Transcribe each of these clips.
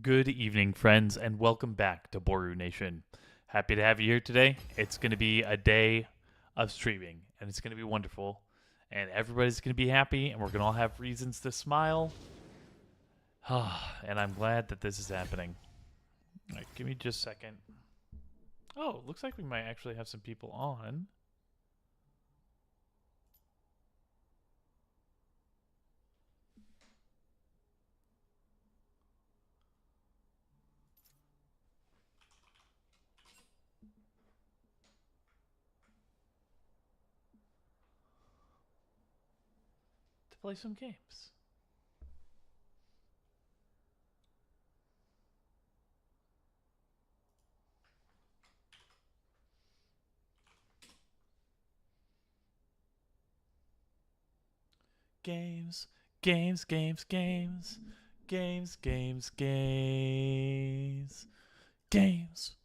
Good evening, friends, and welcome back to Boru Nation. Happy to have you here today. It's going to be a day of streaming, and it's going to be wonderful. And everybody's going to be happy, and we're going to all have reasons to smile. And I'm glad that this is happening. All right, give me just a second. Oh, looks like we might actually have some people on. To play some games. Games, games, games, games, games, games, games, games.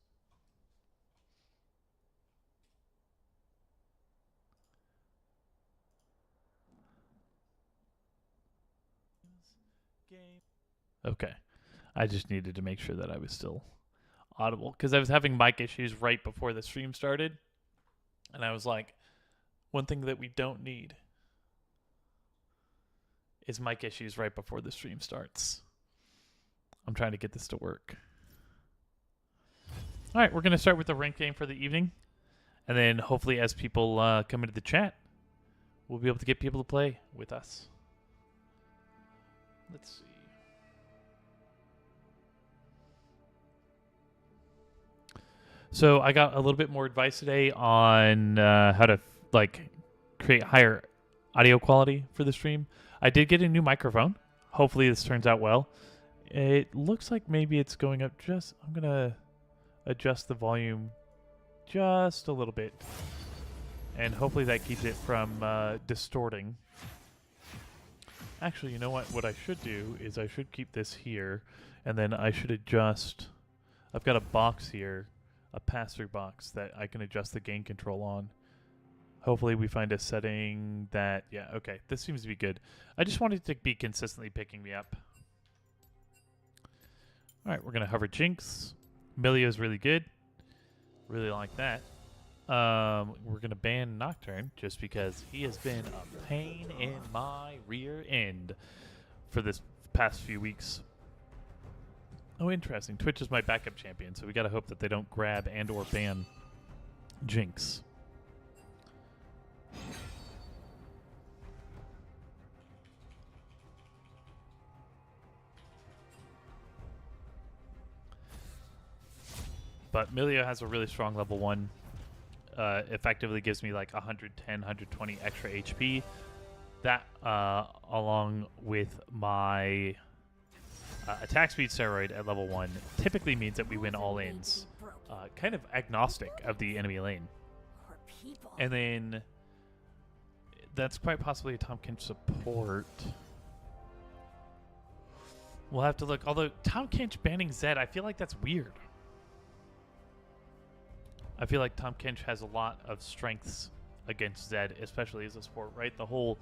Okay. I just needed to make sure that I was still audible because I was having mic issues right before the stream started. And I was like, one thing that we don't need is mic issues right before the stream starts. I'm trying to get this to work. All right, we're going to start with the ranked game for the evening. And then hopefully, as people come into the chat, we'll be able to get people to play with us. Let's see. So I got a little bit more advice today on how to create higher audio quality for the stream. I did get a new microphone. Hopefully this turns out well. It looks like maybe it's going up just... I'm going to adjust the volume just a little bit. And hopefully that keeps it from distorting. Actually, you know what? What I should do is I should keep this here. And then I should adjust... I've got a box here, a pass-through box that I can adjust the gain control on. Hopefully we find a setting that, yeah, okay, this seems to be good. I just wanted to be consistently picking me up. All right, we're going to hover Jinx. Milio's really good. Really like that. We're going to ban Nocturne just because he has been a pain in my rear end for this past few weeks. Oh, interesting. Twitch is my backup champion, so we got to hope that they don't grab and or ban Jinx. But Milio has a really strong level 1. Effectively gives me like 110, 120 extra HP. That, along with my attack speed steroid at level 1, typically means that we win all ins. Kind of agnostic of the enemy lane. And then that's quite possibly a Tahm Kench support. We'll have to look. Although Tahm Kench banning Zed, I feel like that's weird. I feel like Tahm Kench has a lot of strengths against Zed, especially as a support, right? The whole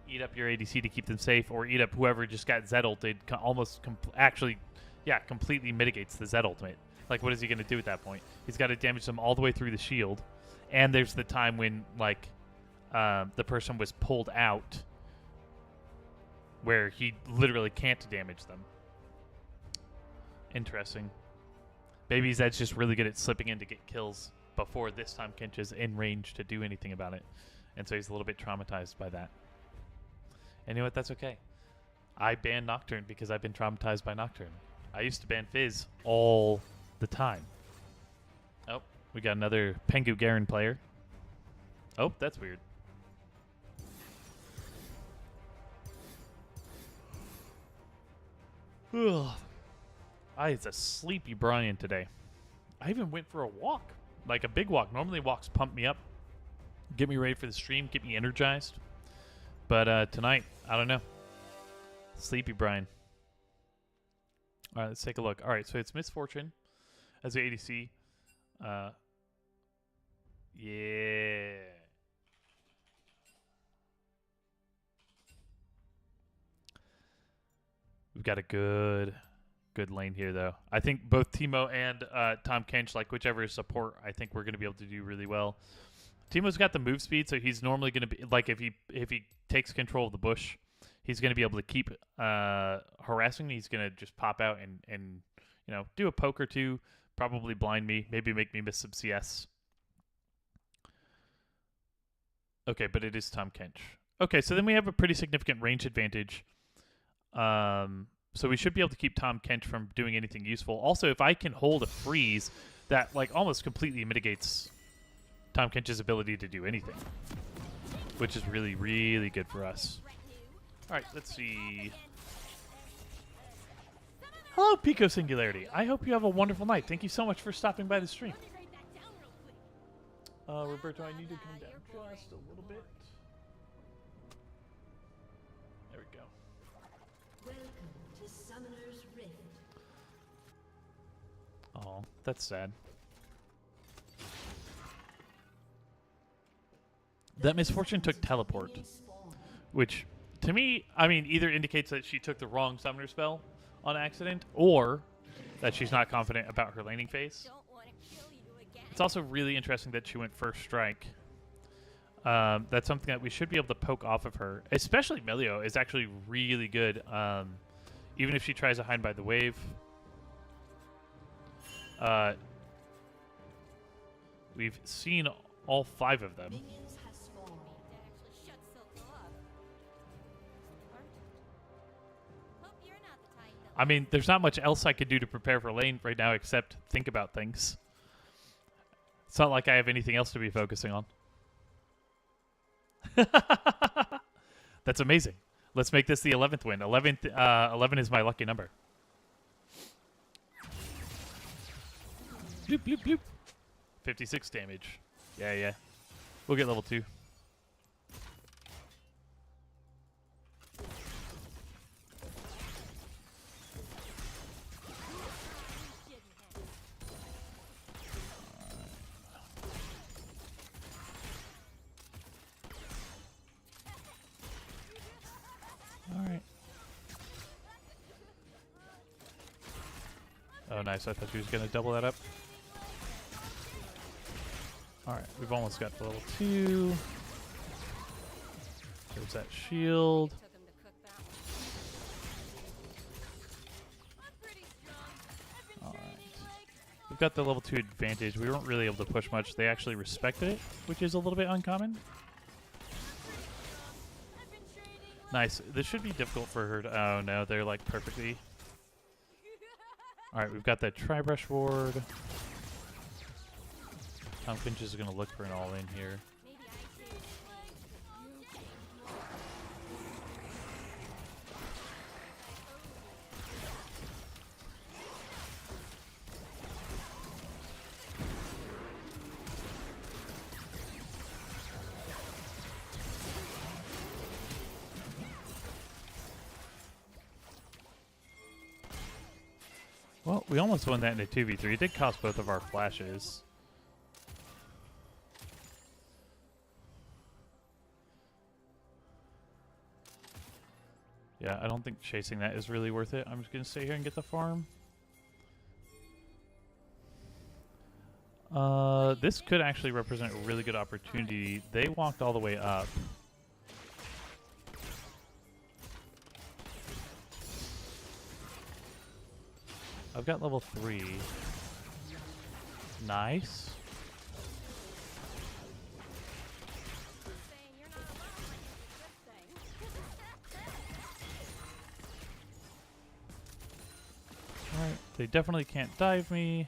eat up your ADC to keep them safe, or eat up whoever just got Zed ulted, completely mitigates the Zed ultimate. Like, what is he going to do at that point? He's got to damage them all the way through the shield. And there's the time when, like, the person was pulled out where he literally can't damage them. Interesting. Maybe Zed's just really good at slipping in to get kills before this time Kench is in range to do anything about it. And so he's a little bit traumatized by that. And you know what? That's okay. I banned Nocturne because I've been traumatized by Nocturne. I used to ban Fizz all the time. Oh, we got another Pengu Garen player. Oh, that's weird. Ugh. It's a sleepy Brian today. I even went for a walk. Like a big walk. Normally walks pump me up, get me ready for the stream, get me energized. But tonight, I don't know. Sleepy Brian. All right, let's take a look. All right, so it's Miss Fortune as the ADC. Yeah. We've got a good good lane here, though. I think both Teemo and Tom Kench, like whichever is support, I think we're going to be able to do really well. Teemo's got the move speed, so he's normally going to be like if he takes control of the bush, he's going to be able to keep harassing me. He's going to just pop out and you know, do a poke or two, probably blind me, maybe make me miss some CS. Okay, but it is Tom Kench. Okay, so then we have a pretty significant range advantage. So we should be able to keep Tom Kench from doing anything useful. Also, if I can hold a freeze, that like almost completely mitigates Tom Kench's ability to do anything, which is really, really good for us. All right, let's see. Hello, Pico Singularity. I hope you have a wonderful night. Thank you so much for stopping by the stream. Roberto, I need to come down just a little bit. There we go. Welcome to Summoner's Rift. Oh, that's sad. That Misfortune took Teleport, which, to me, I mean, either indicates that she took the wrong Summoner spell on accident, or that she's not confident about her laning phase. It's also really interesting that she went first strike. That's something that we should be able to poke off of her. Especially Milio is actually really good. Even if she tries to hide by the wave. We've seen all 5 of them. I mean, there's not much else I could do to prepare for lane right now except think about things. It's not like I have anything else to be focusing on. That's amazing. Let's make this the 11th win. 11 is my lucky number. Bloop, bloop, bloop. 56 damage. Yeah, yeah. We'll get level 2. Alright. Oh, nice. I thought she was going to double that up. Alright, we've almost got the level 2. There's that shield. Alright. We've got the level 2 advantage. We weren't really able to push much. They actually respected it, which is a little bit uncommon. Nice. This should be difficult for her to... Oh, no. They're, like, perfectly... Alright, we've got that Tri-Brush ward. Tom Kench is going to look for an all-in here. Well, we almost won that in a 2v3. It did cost both of our flashes. Yeah, I don't think chasing that is really worth it. I'm just going to stay here and get the farm. This could actually represent a really good opportunity. They walked all the way up. I've got level 3. Nice. Alright, they definitely can't dive me.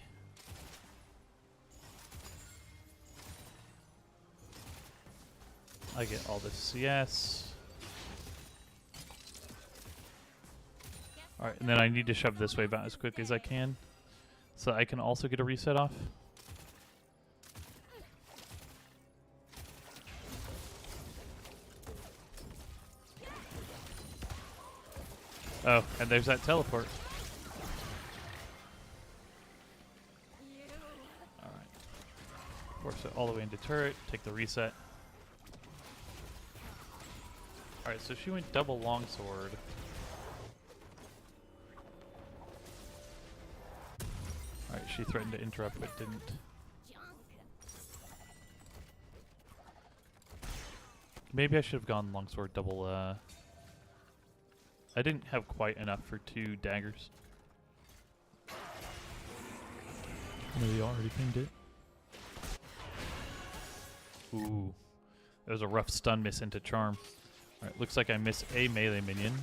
I get all this CS. Alright, and then I need to shove this way about as quick as I can, so I can also get a reset off. Oh, and there's that teleport. Alright. Force it all the way into turret, take the reset. Alright, so she went double longsword. She threatened to interrupt but didn't. Maybe I should have gone longsword double. I didn't have quite enough for 2 daggers. Maybe you already pinged it. Ooh. That was a rough stun miss into charm. Alright, looks like I miss a melee minion.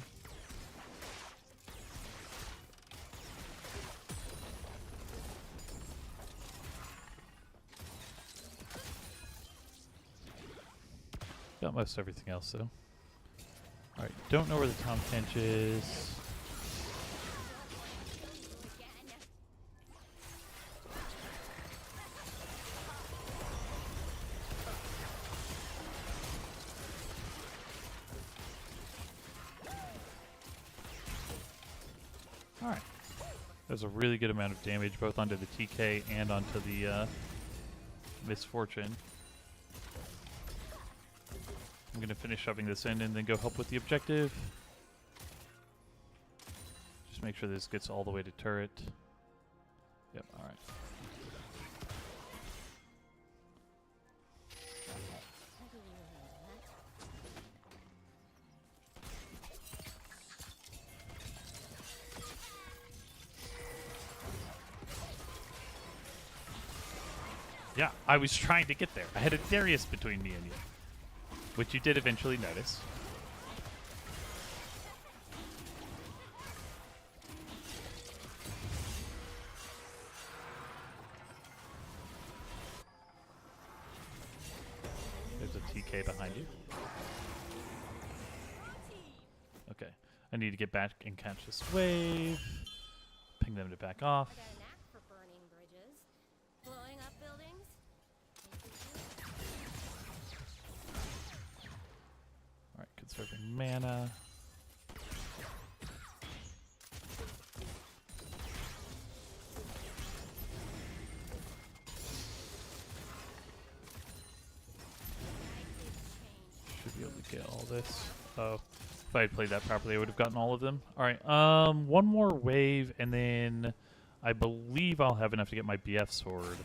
Got most everything else though. Alright, don't know where the Tom Kench is. Alright. There's a really good amount of damage both onto the TK and onto the Misfortune. I'm gonna finish shoving this in and then go help with the objective. Just make sure this gets all the way to turret. Yep, alright. Yeah, I was trying to get there. I had a Darius between me and you. Which you did eventually notice. There's a TK behind you. Okay. I need to get back and catch this wave. Ping them to back off. I got a knack for burning bridges, blowing up buildings. Alright, conserving mana. Should be able to get all this. Oh, if I had played that properly, I would have gotten all of them. Alright, one more wave, and then I believe I'll have enough to get my BF sword.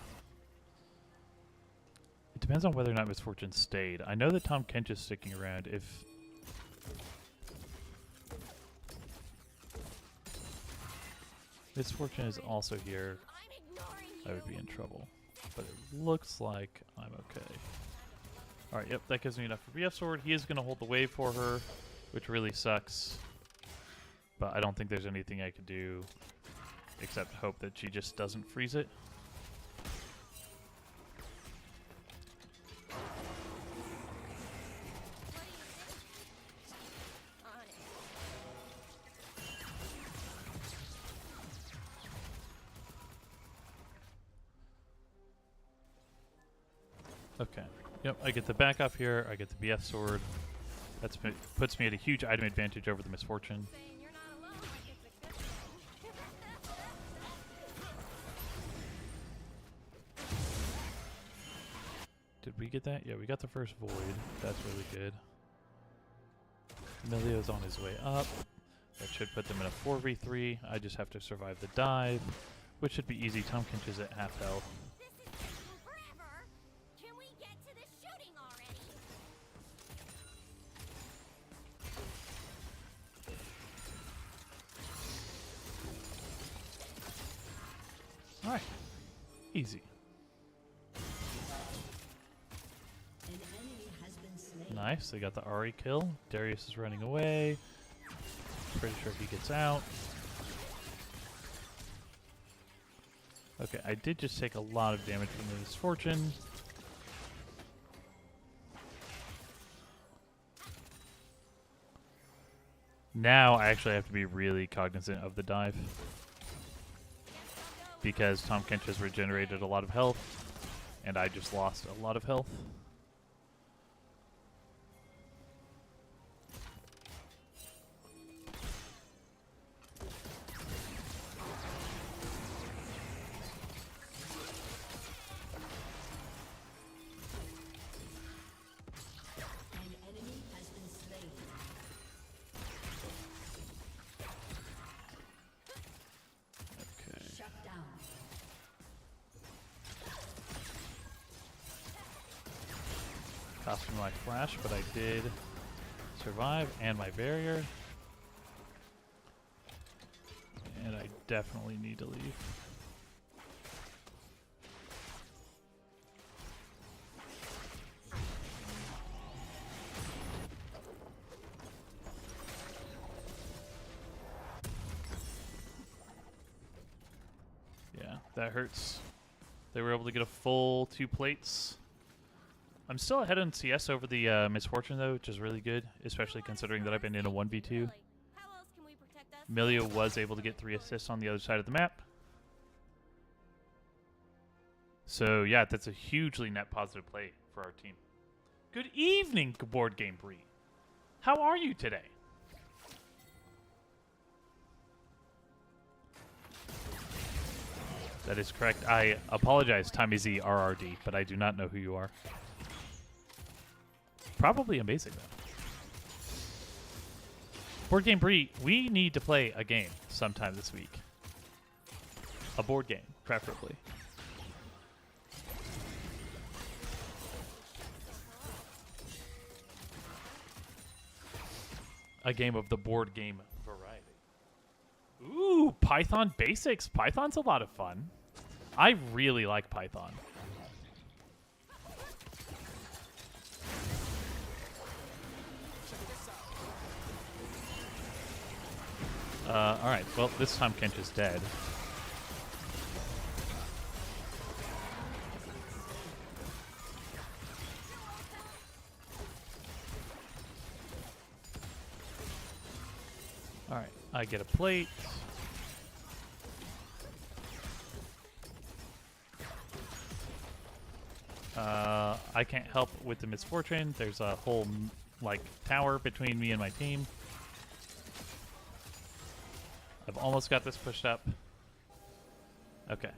It depends on whether or not Misfortune stayed. I know that Tom Kench is sticking around. If Misfortune is also here, I would be in trouble. But it looks like I'm okay. Alright, yep, that gives me enough for BF sword. He is going to hold the wave for her, which really sucks. But I don't think there's anything I could do except hope that she just doesn't freeze it. Okay. Yep, I get the back up here, I get the BF sword. That puts me at a huge item advantage over the Misfortune. Saying you're not alone like it's a good thing. Did we get that? Yeah, we got the first void. That's really good. Emilio's on his way up. That should put them in a 4v3. I just have to survive the dive, which should be easy. Tom Kench is at half health. This is taking forever. Can we get to the shooting already? Alright. Easy. An enemy has been slain. Nice. They got the Ari kill. Darius is running away. Pretty sure he gets out. Okay, I did just take a lot of damage from the Misfortune. Now I actually have to be really cognizant of the dive, because Tom Kench has regenerated a lot of health, and I just lost a lot of health. An enemy has been slain. Okay. Shut down. lost my flash, but I did survive, and my barrier. And I definitely need to leave. Yeah, that hurts. They were able to get a full 2 plates. I'm still ahead in CS over the Misfortune, though, which is really good, especially considering that I've been in a 1v2. Really? How else can we protect us? Milio was able to get 3 assists on the other side of the map. So, yeah, that's a hugely net positive play for our team. Good evening, Board Game Bree. How are you today? That is correct. I apologize, Tommy Z RRD, but I do not know who you are. Probably amazing, though. Board Game Bree, we need to play a game sometime this week. A board game, preferably. A game of the board game variety. Ooh, Python Basics. Python's a lot of fun. I really like Python. Alright, well, this time Kench is dead. Alright, I get a plate. I can't help with the Misfortune. There's a whole, like, tower between me and my team. I've almost got this pushed up. Okay.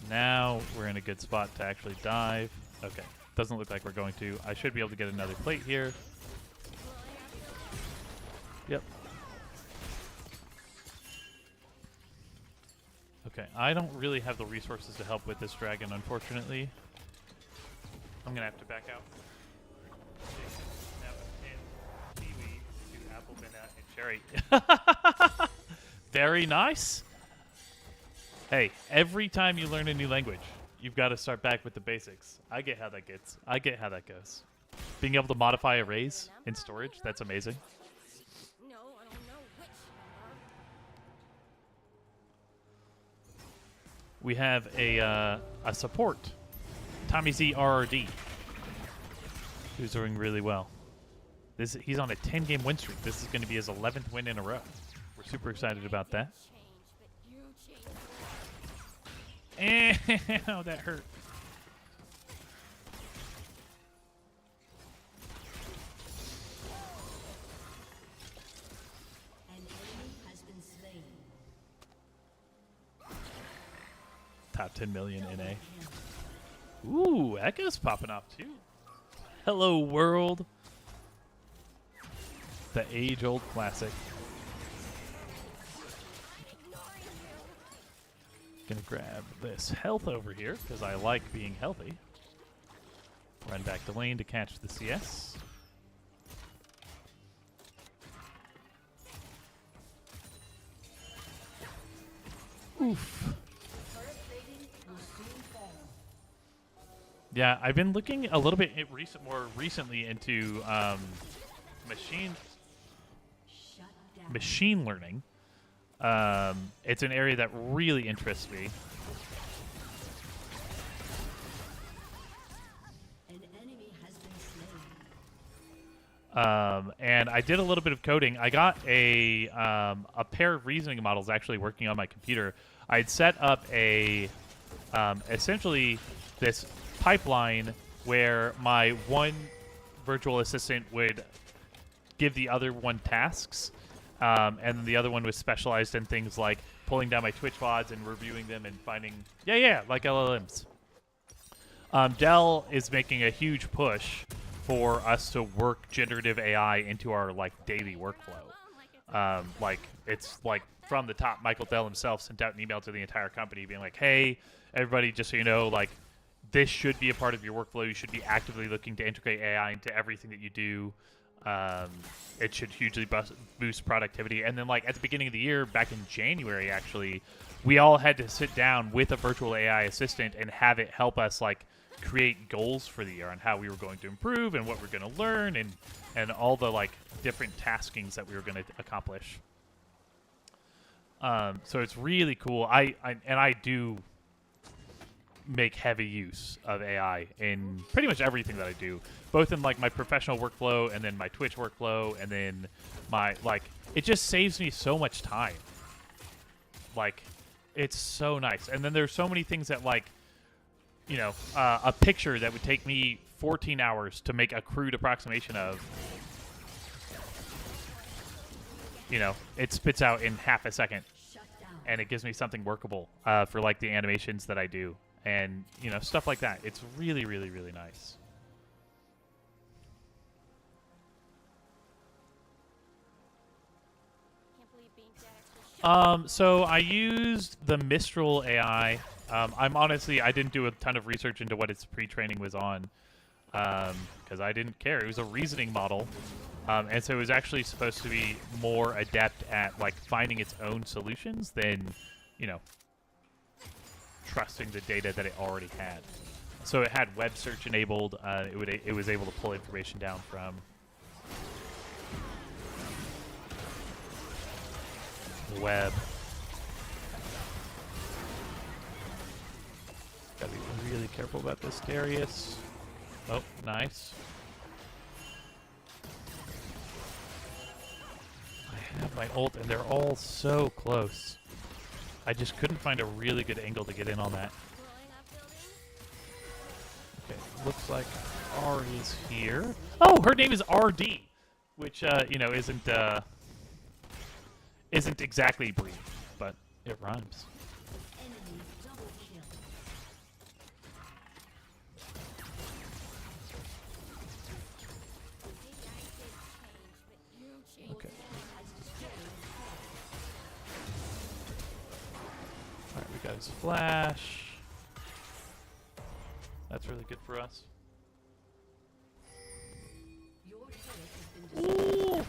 Now we're in a good spot to actually dive. Okay. Doesn't look like we're going to. I should be able to get another plate here. Yep. Okay, I don't really have the resources to help with this dragon, unfortunately. I'm gonna have to back out. Seaweed to apple, banana, and cherry. Very nice. Hey, every time you learn a new language, you've got to start back with the basics. I get how that gets. I get how that goes. Being able to modify arrays in storage, that's amazing. No, I don't know which number. We have a support, Tommy Z RRD, who's doing really well. He's on a 10-game win streak. This is going to be his 11th win in a row. We're super excited about that. Change, but you change. Ow, that hurt. An enemy has been slain. Top 10 million NA. Ooh, Echo's popping off too. Hello, world. The age-old classic. Gonna grab this health over here because I like being healthy. Run back to lane to catch the CS. Oof. Yeah, I've been looking a little bit more recently into machine learning. It's an area that really interests me. An enemy has been slain. And I did a little bit of coding. I got a pair of reasoning models actually working on my computer. I'd set up a essentially this pipeline where my one virtual assistant would give the other one tasks, and the other one was specialized in things like pulling down my Twitch VODs and reviewing them and finding like LLMs. Dell is making a huge push for us to work generative AI into our like daily workflow. Like it's like from the top, Michael Dell himself sent out an email to the entire company being like, "Hey, everybody, just so you know, like this should be a part of your workflow. You should be actively looking to integrate AI into everything that you do. It should hugely boost productivity. And then, like, at the beginning of the year, back in January, actually, we all had to sit down with a virtual AI assistant and have it help us, like, create goals for the year on how we were going to improve and what we're going to learn and all the, like, different taskings that we were going to accomplish. So it's really cool. I do make heavy use of AI in pretty much everything that I do, both in like my professional workflow and then my Twitch workflow, and then my it just saves me so much time. Like, it's so nice. And then there's so many things that, like, you know, a picture that would take me 14 hours to make a crude approximation of, you know, it spits out in half a second, and it gives me something workable for like the animations that I do. And, you know, stuff like that. It's really, really, really nice. Can't believe being dead extra shit. So I used the Mistral AI. I'm honestly, I didn't do a ton of research into what its pre-training was on, because I didn't care. It was a reasoning model. And so it was actually supposed to be more adept at, like, finding its own solutions than, you know, trusting the data that it already had. So it had web search enabled. It was able to pull information down from the web. Gotta be really careful about this, Darius. Oh, nice. I have my ult, and they're all so close. I just couldn't find a really good angle to get in on that. Blowing up buildings. Okay, looks like Ari's here. Oh, her name is RD, which you know, isn't exactly brief, but it rhymes. Enemy double kill. Maybe I did change, but you changed. Okay. Has destroyed All right, we got his flash. That's really good for us. your turret has been destroyed. Ooh.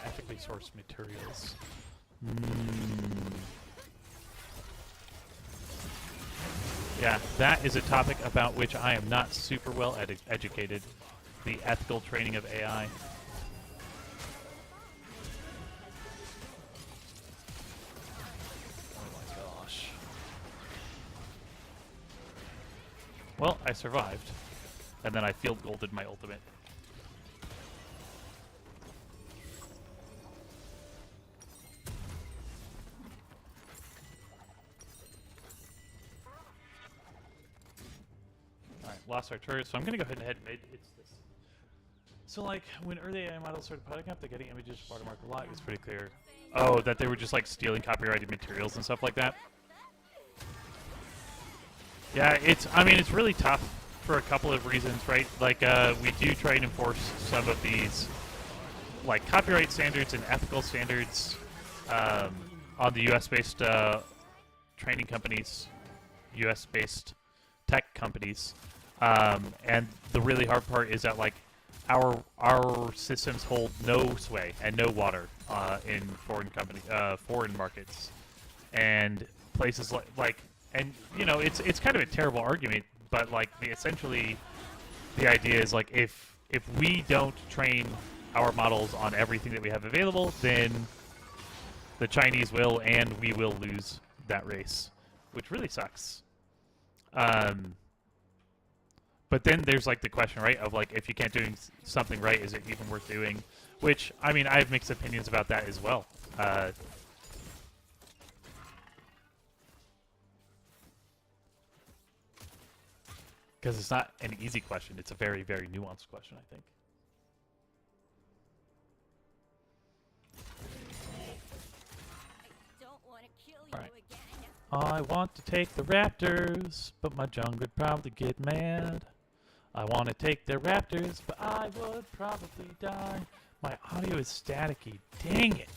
Ethically sourced materials. Yeah, that is a topic about which I am not super well educated. The ethical training of AI. Oh my gosh. Well, I survived. And then I field golded my ultimate. Alright, lost our turret, so I'm gonna go ahead and head mid. It's this. So, like, when early AI models started putting up, they're getting images from watermark a lot. It was pretty clear. Oh, that they were just, like, stealing copyrighted materials and stuff like that. Yeah, I mean, it's really tough for a couple of reasons, right? Like, we do try and enforce some of these, like, copyright standards and ethical standards on the US-based training companies, US-based tech companies. And the really hard part is that, like, our systems hold no sway and no water in foreign markets, and places like and you know, it's kind of a terrible argument, but like essentially the idea is, like, if we don't train our models on everything that we have available, then the Chinese will, and we will lose that race, which really sucks. But then there's, like, the question, right, of, like, if you can't do something right, is it even worth doing? Which, I mean, I have mixed opinions about that as well. Because it's not an easy question. It's a very, very nuanced question, I think. I don't want to kill you Alright. again. I want to take the Raptors, but my jungler would probably get mad. I want to take the Raptors, but I would probably die. My audio is staticky. Dang it.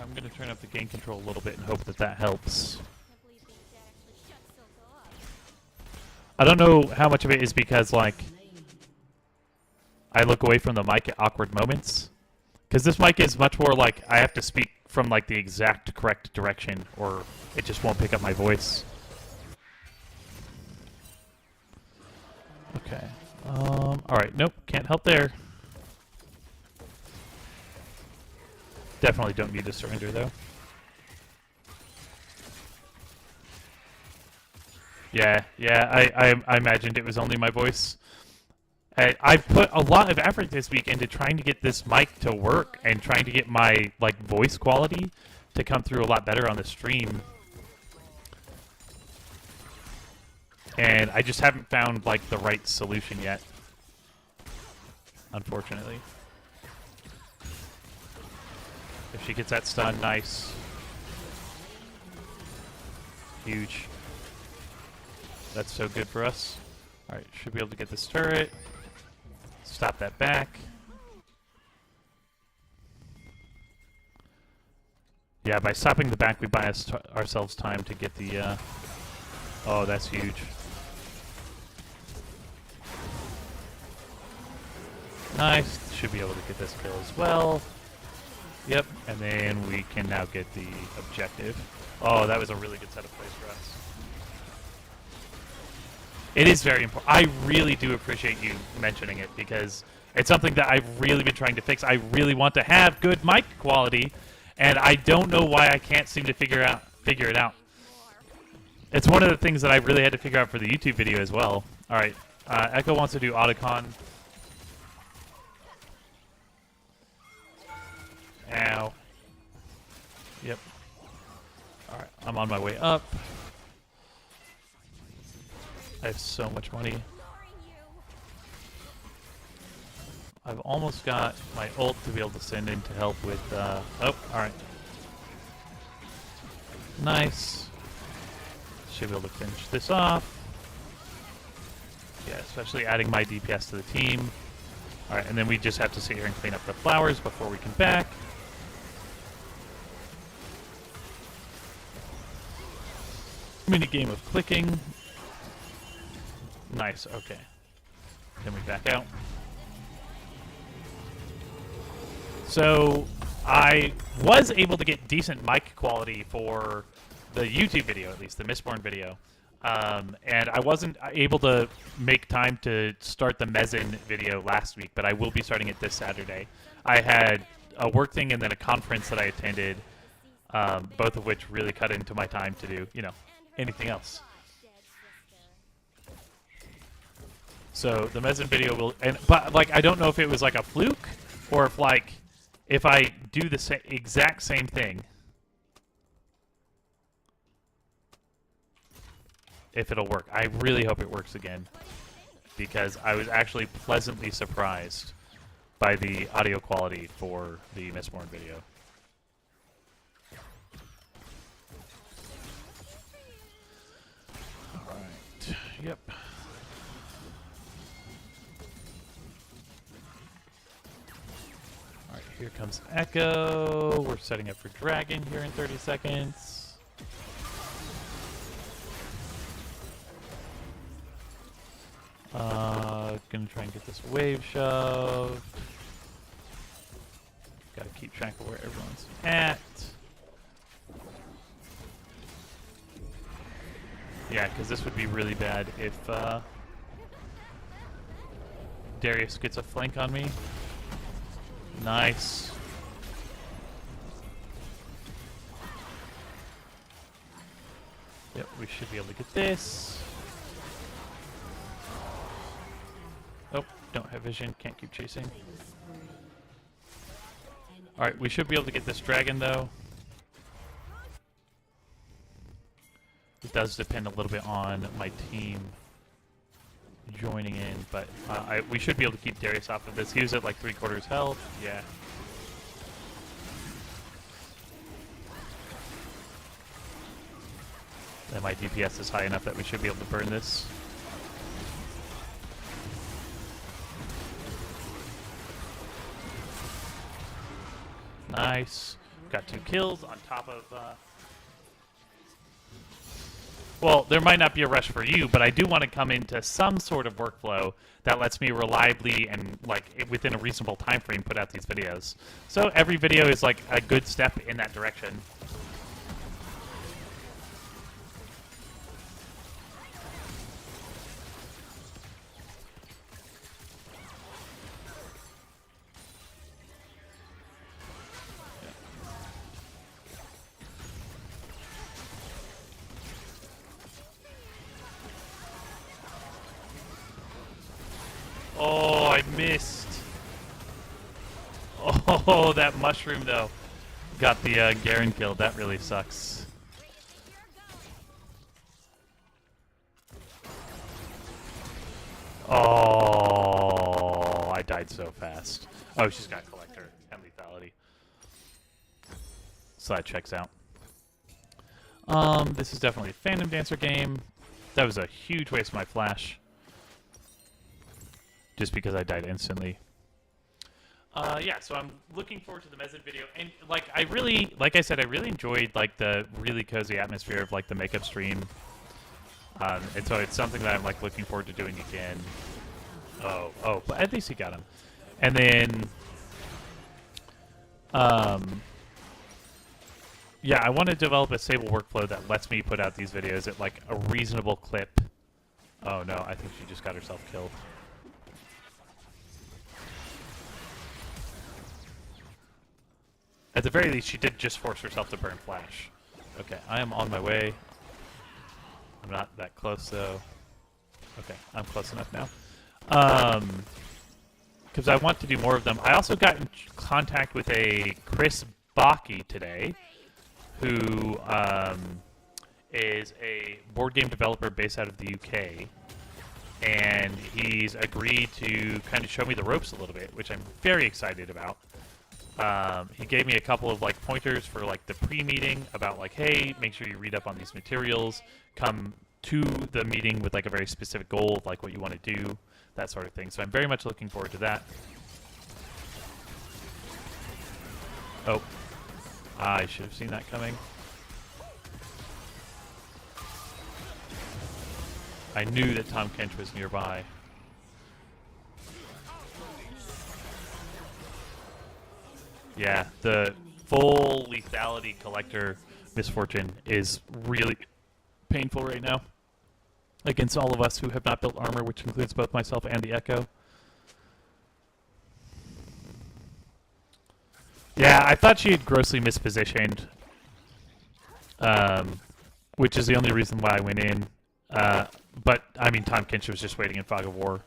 I'm gonna turn up the gain control a little bit and hope that that helps. Can't believe Big Dad actually shut Silco up. I don't know how much of it is because, like, I look away from the mic at awkward moments. Because this mic is much more like I have to speak from, like, the exact correct direction or it just won't pick up my voice. Okay. Alright, nope, can't help there. Definitely don't need to surrender, though. Yeah, I imagined it was only my voice. I put a lot of effort this week into trying to get this mic to work and trying to get my, like, voice quality to come through a lot better on the stream. And I just haven't found, like, the right solution yet. Unfortunately. If she gets that stun, nice. Huge. That's so good for us. Alright, should be able to get this turret. Stop that back. Yeah, by stopping the back, we buy ourselves time to get the, Oh, that's huge. Nice. Should be able to get this kill as well. Yep, and then we can now get the objective. Oh, that was a really good set of plays for us. It is very important. I really do appreciate you mentioning it because it's something that I've really been trying to fix. I really want to have good mic quality, and I don't know why I can't seem to figure it out. It's one of the things that I really had to figure out for the YouTube video as well. All right, Echo wants to do Otacon. Ow. Yep. All right, I'm on my way up. I have so much money. I've almost got my ult to be able to send in to help with, oh, alright. Nice. Should be able to finish this off. Yeah, especially adding my DPS to the team. Alright, and then we just have to sit here and clean up the flowers before we can back. Mini game of clicking. Nice, okay. Then we back out. So, I was able to get decent mic quality for the YouTube video, at least, the Mistborn video. And I wasn't able to make time to start the Mezzin video last week, but I will be starting it this Saturday. I had a work thing and then a conference that I attended, both of which really cut into my time to do, you know, anything else. So the Mezzin video will, but like I don't know if it was like a fluke or if like if I do the exact same thing, if it'll work. I really hope it works again because I was actually pleasantly surprised by the audio quality for the Mistborn video. All right. Yep. Here comes Echo. We're setting up for Dragon here in 30 seconds. Gonna try and get this wave shoved. Gotta keep track of where everyone's at. Yeah, because this would be really bad if Darius gets a flank on me. Nice. Yep, we should be able to get this. Oh, don't have vision, can't keep chasing. Alright, we should be able to get this dragon though. It does depend a little bit on my team joining in, but we should be able to keep Darius off of this. He was at like 3/4 health. Yeah. And my DPS is high enough that we should be able to burn this. Nice. got 2 kills on top of... Well, there might not be a rush for you, but I do want to come into some sort of workflow that lets me reliably and like within a reasonable time frame put out these videos. So every video is like a good step in that direction. Oh, I missed. Oh, that mushroom, though. Got the Garen kill. That really sucks. Oh, I died so fast. Oh, she's got Collector and Lethality. So that checks out. This is definitely a Phantom Dancer game. That was a huge waste of my flash. Just because I died instantly. Yeah, so I'm looking forward to the Mezzed video, and like I said, I really enjoyed like the really cozy atmosphere of like the makeup stream, and so it's something that I'm like looking forward to doing again. Oh, but at least he got him, and then, yeah, I want to develop a stable workflow that lets me put out these videos at like a reasonable clip. Oh no, I think she just got herself killed. At the very least, she did just force herself to burn flash. Okay, I am on my way. I'm not that close, though. Okay, I'm close enough now. Because I want to do more of them. I also got in contact with a Chris Baki today, who is a board game developer based out of the UK. And he's agreed to kind of show me the ropes a little bit, which I'm very excited about. He gave me a couple of like pointers for like the pre-meeting about like, hey, make sure you read up on these materials, come to the meeting with like a very specific goal of like what you want to do, that sort of thing. So I'm very much looking forward to that. Oh, I should have seen that coming. I knew that Tahm Kench was nearby. Yeah, the full lethality collector misfortune is really painful right now against all of us who have not built armor, which includes both myself and the Echo. Yeah, I thought she had grossly mispositioned, which is the only reason why I went in. But, I mean, Tahm Kench was just waiting in Fog of War,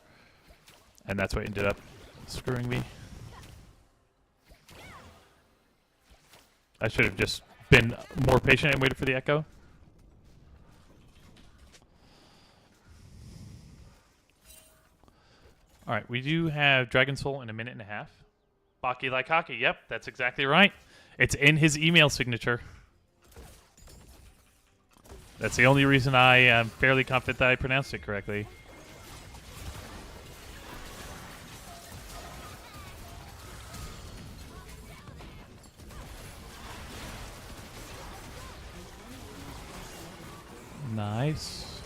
and that's what ended up screwing me. I should have just been more patient and waited for the Echo. Alright, we do have Dragon Soul in a minute and a half. Baki like hockey, yep, that's exactly right. It's in his email signature. That's the only reason I am fairly confident that I pronounced it correctly. Nice.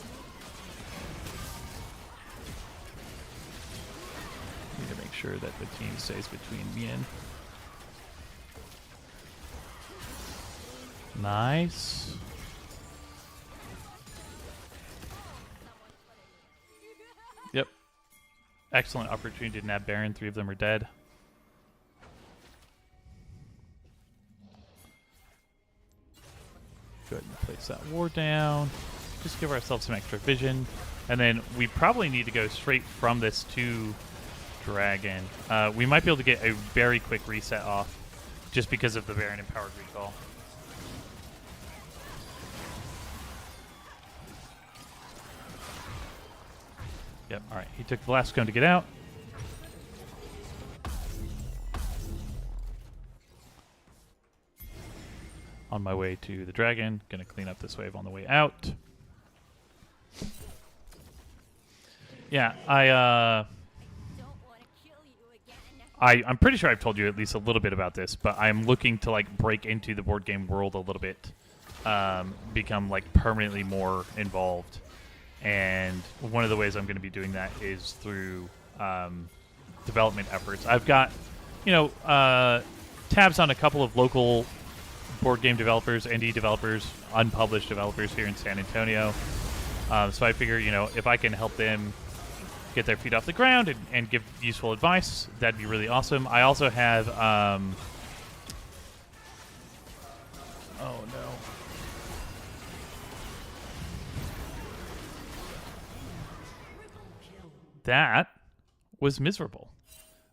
Need to make sure that the team stays between me and. Nice. Yep. Excellent opportunity to nab Baron. 3 of them are dead. Go ahead and place that ward down. Just give ourselves some extra vision. And then we probably need to go straight from this to Dragon. We might be able to get a very quick reset off just because of the Baron Empowered Recall. Yep, alright. He took the last cone to get out. On my way to the Dragon. Gonna clean up this wave on the way out. Yeah, I'm pretty sure I've told you at least a little bit about this, but I'm looking to like break into the board game world a little bit, become like permanently more involved. And one of the ways I'm going to be doing that is through development efforts. I've got, tabs on a couple of local board game developers, indie developers, unpublished developers here in San Antonio. So I figure, if I can help them get their feet off the ground and give useful advice, that'd be really awesome. I also have, oh no. That was miserable.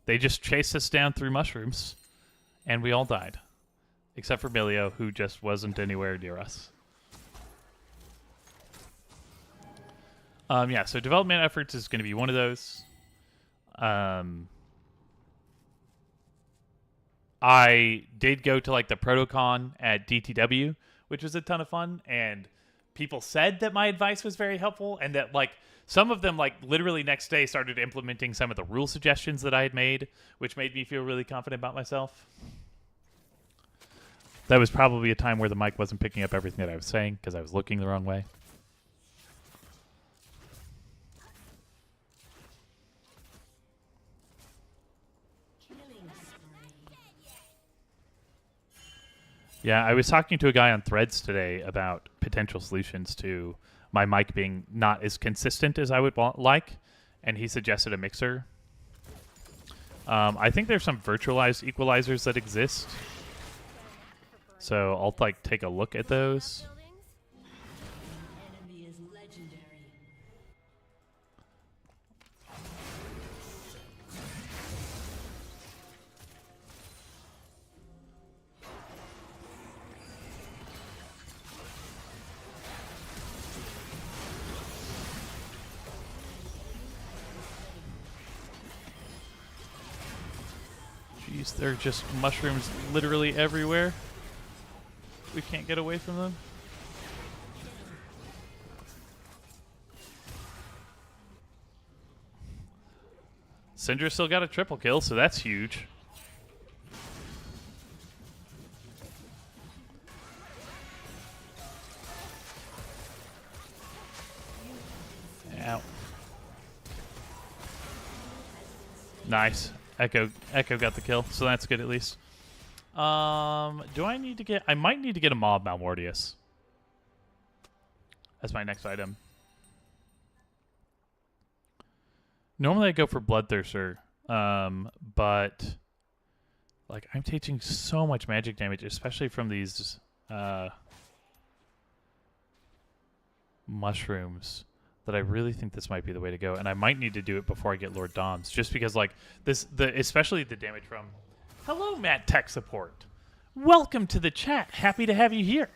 They just chased us down through mushrooms, and we all died. Except for Milio, who just wasn't anywhere near us. Yeah, so development efforts is going to be one of those. I did go to like the Protocon at DTW, which was a ton of fun, and people said that my advice was very helpful, and that like some of them like literally next day started implementing some of the rule suggestions that I had made, which made me feel really confident about myself. That was probably a time where the mic wasn't picking up everything that I was saying because I was looking the wrong way. Yeah, I was talking to a guy on Threads today about potential solutions to my mic being not as consistent as I would like, and he suggested a mixer. I think there's some virtualized equalizers that exist, so I'll like take a look at those. Enemy is legendary. Jeez, there are just mushrooms literally everywhere. We can't get away from them. Syndra still got a triple kill, so that's huge. Ow. Nice. Echo got the kill, so that's good at least. Do I need to get... I might need to get a Mob Malmortius. That's my next item. Normally I go for Bloodthirster, but... like, I'm taking so much magic damage, especially from these mushrooms, that I really think this might be the way to go. And I might need to do it before I get Lord Doms, just because, like, especially the damage from... Hello, Matt Tech Support. Welcome to the chat. Happy to have you here.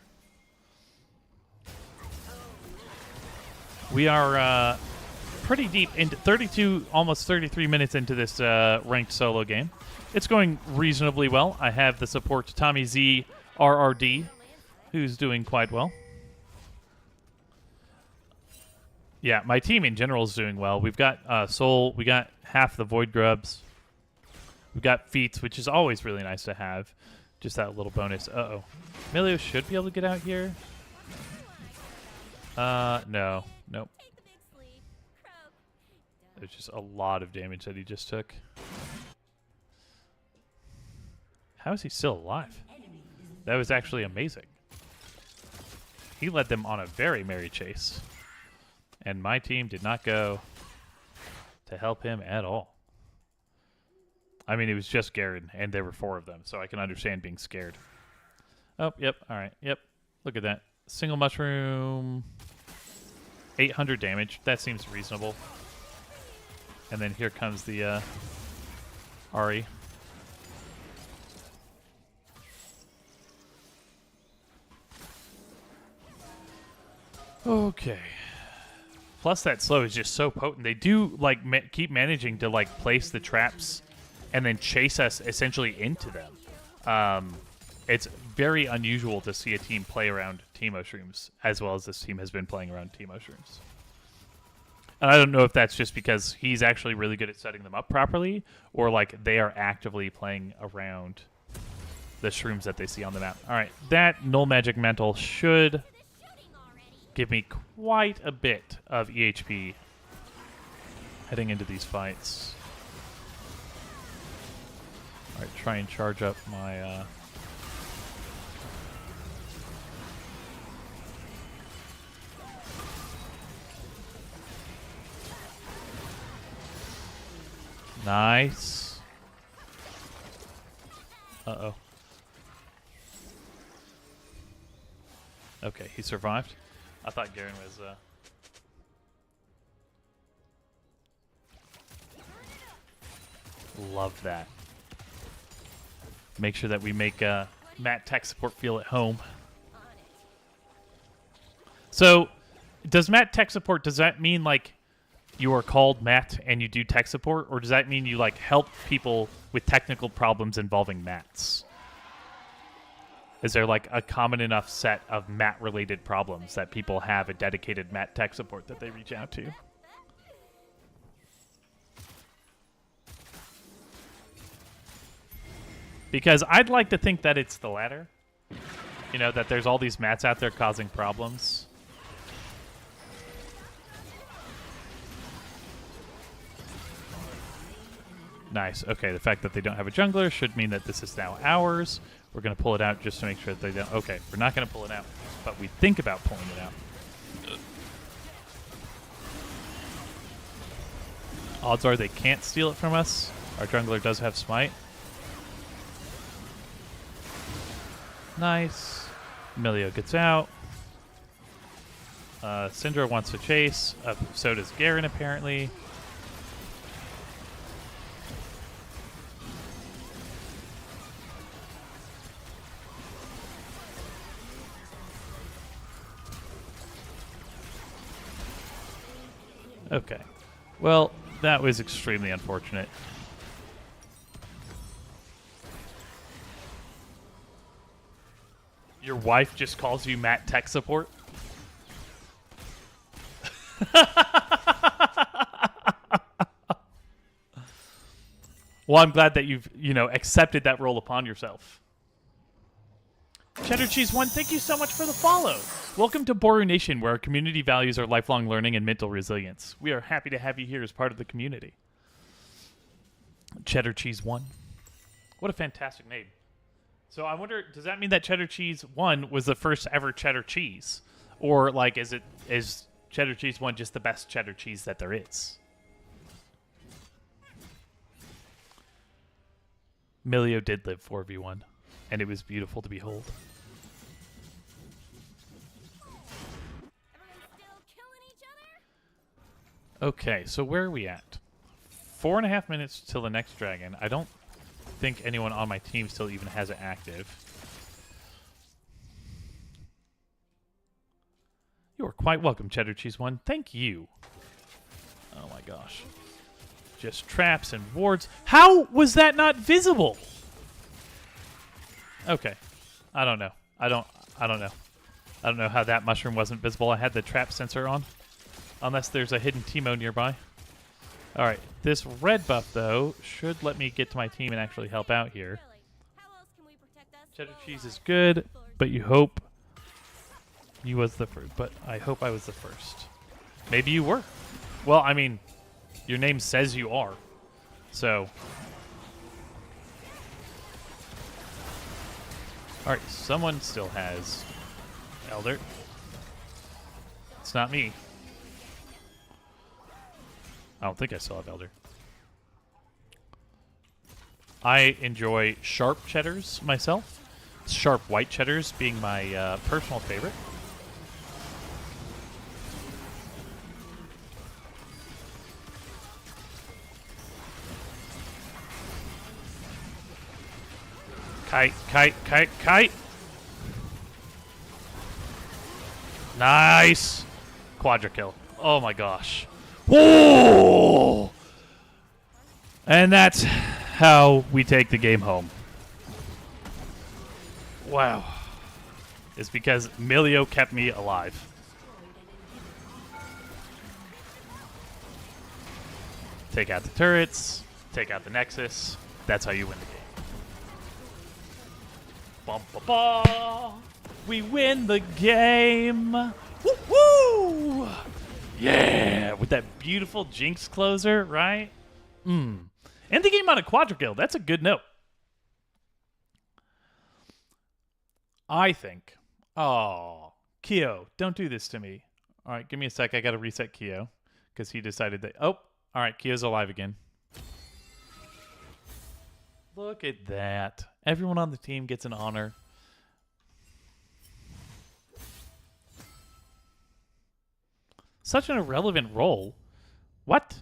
We are pretty deep into 32, almost 33 minutes into this ranked solo game. It's going reasonably well. I have the support Tommy Z RRD, who's doing quite well. Yeah, my team in general is doing well. We've got Soul. We got half the Void Grubs. We've got Feats, which is always really nice to have. Just that little bonus. Uh-oh. Milio should be able to get out here. No. Nope. There's just a lot of damage that he just took. How is he still alive? That was actually amazing. He led them on a very merry chase. And my team did not go to help him at all. I mean, it was just Garen, and there were 4 of them, so I can understand being scared. Oh, yep, all right, yep. Look at that. Single mushroom, 800 damage. That seems reasonable. And then here comes the Ahri. Okay. Plus that slow is just so potent. They do like keep managing to like place the traps and then chase us essentially into them. It's very unusual to see a team play around Teemo Shrooms as well as this team has been playing around Teemo Shrooms. And I don't know if that's just because he's actually really good at setting them up properly, or like they are actively playing around the shrooms that they see on the map. All right, that Null Magic Mantle should Shooting already. give me quite a bit of EHP heading into these fights. All right, try and charge up my... Nice. Uh-oh. Okay, he survived. I thought Garen was, Love that. Make sure that we make Matt tech support feel at home. So, does Matt tech support, does that mean, like, you are called Matt and you do tech support, or does that mean you like help people with technical problems involving Mats? Is there like a common enough set of Mat related problems that people have a dedicated Mat tech support that they reach out to? Because I'd like to think that it's the latter. You know, that there's all these Mats out there causing problems. Nice. Okay, the fact that they don't have a jungler should mean that this is now ours. We're going to pull it out just to make sure that they don't... Okay, we're not going to pull it out, but we think about pulling it out. Odds are they can't steal it from us. Our jungler does have smite. Nice. Emilio gets out. Syndra wants to chase. So does Garen, apparently. Okay. Well, that was extremely unfortunate. Your wife just calls you Matt tech support? Well, I'm glad that you've, accepted that role upon yourself. Cheddar Cheese 1, thank you so much for the follow. Welcome to Boru Nation, where our community values are lifelong learning and mental resilience. We are happy to have you here as part of the community. Cheddar Cheese 1. What a fantastic name. So I wonder, does that mean that Cheddar Cheese 1 was the first ever cheddar cheese? Or, like, is Cheddar Cheese 1 just the best cheddar cheese that there is? Milio did live 4v1, and it was beautiful to behold. Okay, so where are we at? 4.5 minutes till the next dragon. I don't think anyone on my team still even has it active. You are quite welcome, Cheddar Cheese 1. Thank you. Oh my gosh. Just traps and wards. How was that not visible? Okay. I don't know. I don't know. I don't know how that mushroom wasn't visible. I had the trap sensor on. Unless there's a hidden Teemo nearby. Alright, this red buff, though, should let me get to my team and actually help out here. Cheddar Cheese is good, but you hope you was the first. But I hope I was the first. Maybe you were. Well, I mean, your name says you are. So. Alright, someone still has Elder. It's not me. I don't think I still have Elder. I enjoy sharp cheddars myself. Sharp white cheddars being my personal favorite. Kite, kite, kite, kite. Nice. Quadra kill. Oh my gosh. Whoa! And that's how we take the game home. Wow. It's because Milio kept me alive. Take out the turrets. Take out the Nexus. That's how you win the game. Bum, ba, ba. We win the game. Woo woo! Yeah, with that beautiful Jinx closer, right? End the game on a quadra kill. That's a good note. I think. Oh, Keo, don't do this to me. All right, give me a sec. I got to reset Keo because he decided that. Oh, all right, Keo's alive again. Look at that. Everyone on the team gets an honor. Such an irrelevant role. What?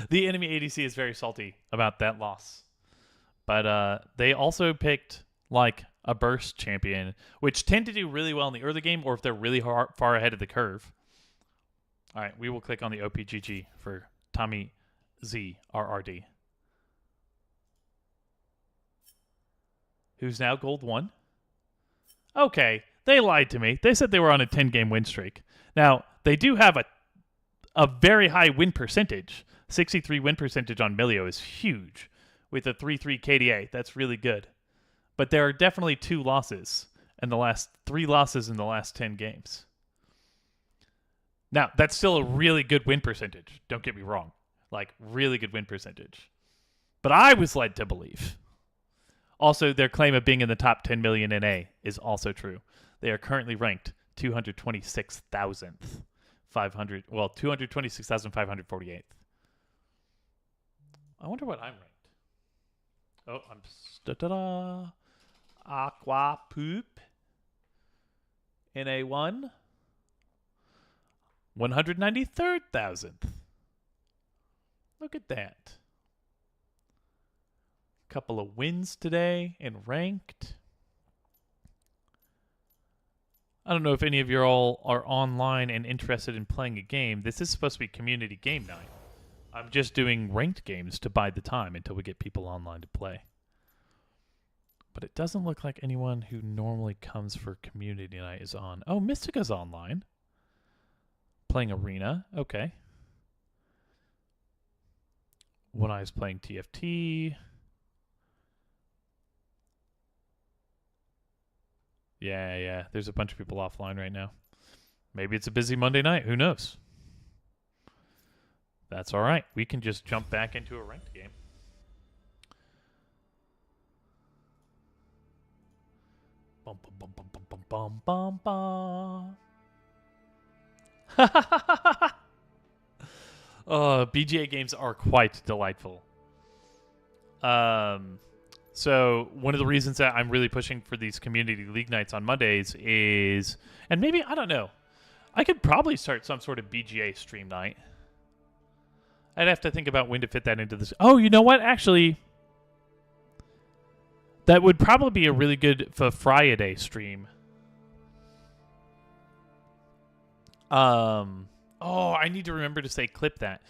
The enemy ADC is very salty about that loss. But they also picked, like, a burst champion, which tend to do really well in the early game or if they're really far ahead of the curve. All right, we will click on the OPGG for Tommy Z RRD, who's now gold 1. Okay, they lied to me. They said they were on a 10-game win streak. Now, they do have a very high win percentage. 63 win percentage on Milio is huge with a 3-3 KDA. That's really good. But there are definitely 2 losses and 3 losses in the last 10 games. Now, that's still a really good win percentage. Don't get me wrong. Like, really good win percentage. But I was led to believe. Also, their claim of being in the top 10 million NA is also true. They are currently ranked 226,000th. 226,548th. I wonder what I'm ranked. Oh, I'm Aqua Poop. NA1. 193,000th. Look at that. Couple of wins today in ranked. I don't know if any of you all are online and interested in playing a game. This is supposed to be community game night. I'm just doing ranked games to bide the time until we get people online to play. But it doesn't look like anyone who normally comes for community night is on. Oh, Mystica's online. Playing Arena. Okay. One Eye's playing TFT. Yeah. There's a bunch of people offline right now. Maybe it's a busy Monday night. Who knows? That's all right. We can just jump back into a ranked game. Bum, bum, bum, bum, bum, bum, bum, bum. BGA games are quite delightful. So one of the reasons that I'm really pushing for these community league nights on Mondays is, and maybe, I don't know, I could probably start some sort of BGA stream night. I'd have to think about when to fit that into this. Oh, you know what? Actually, that would probably be a really good for Friday stream. Oh, I need to remember to say clip that.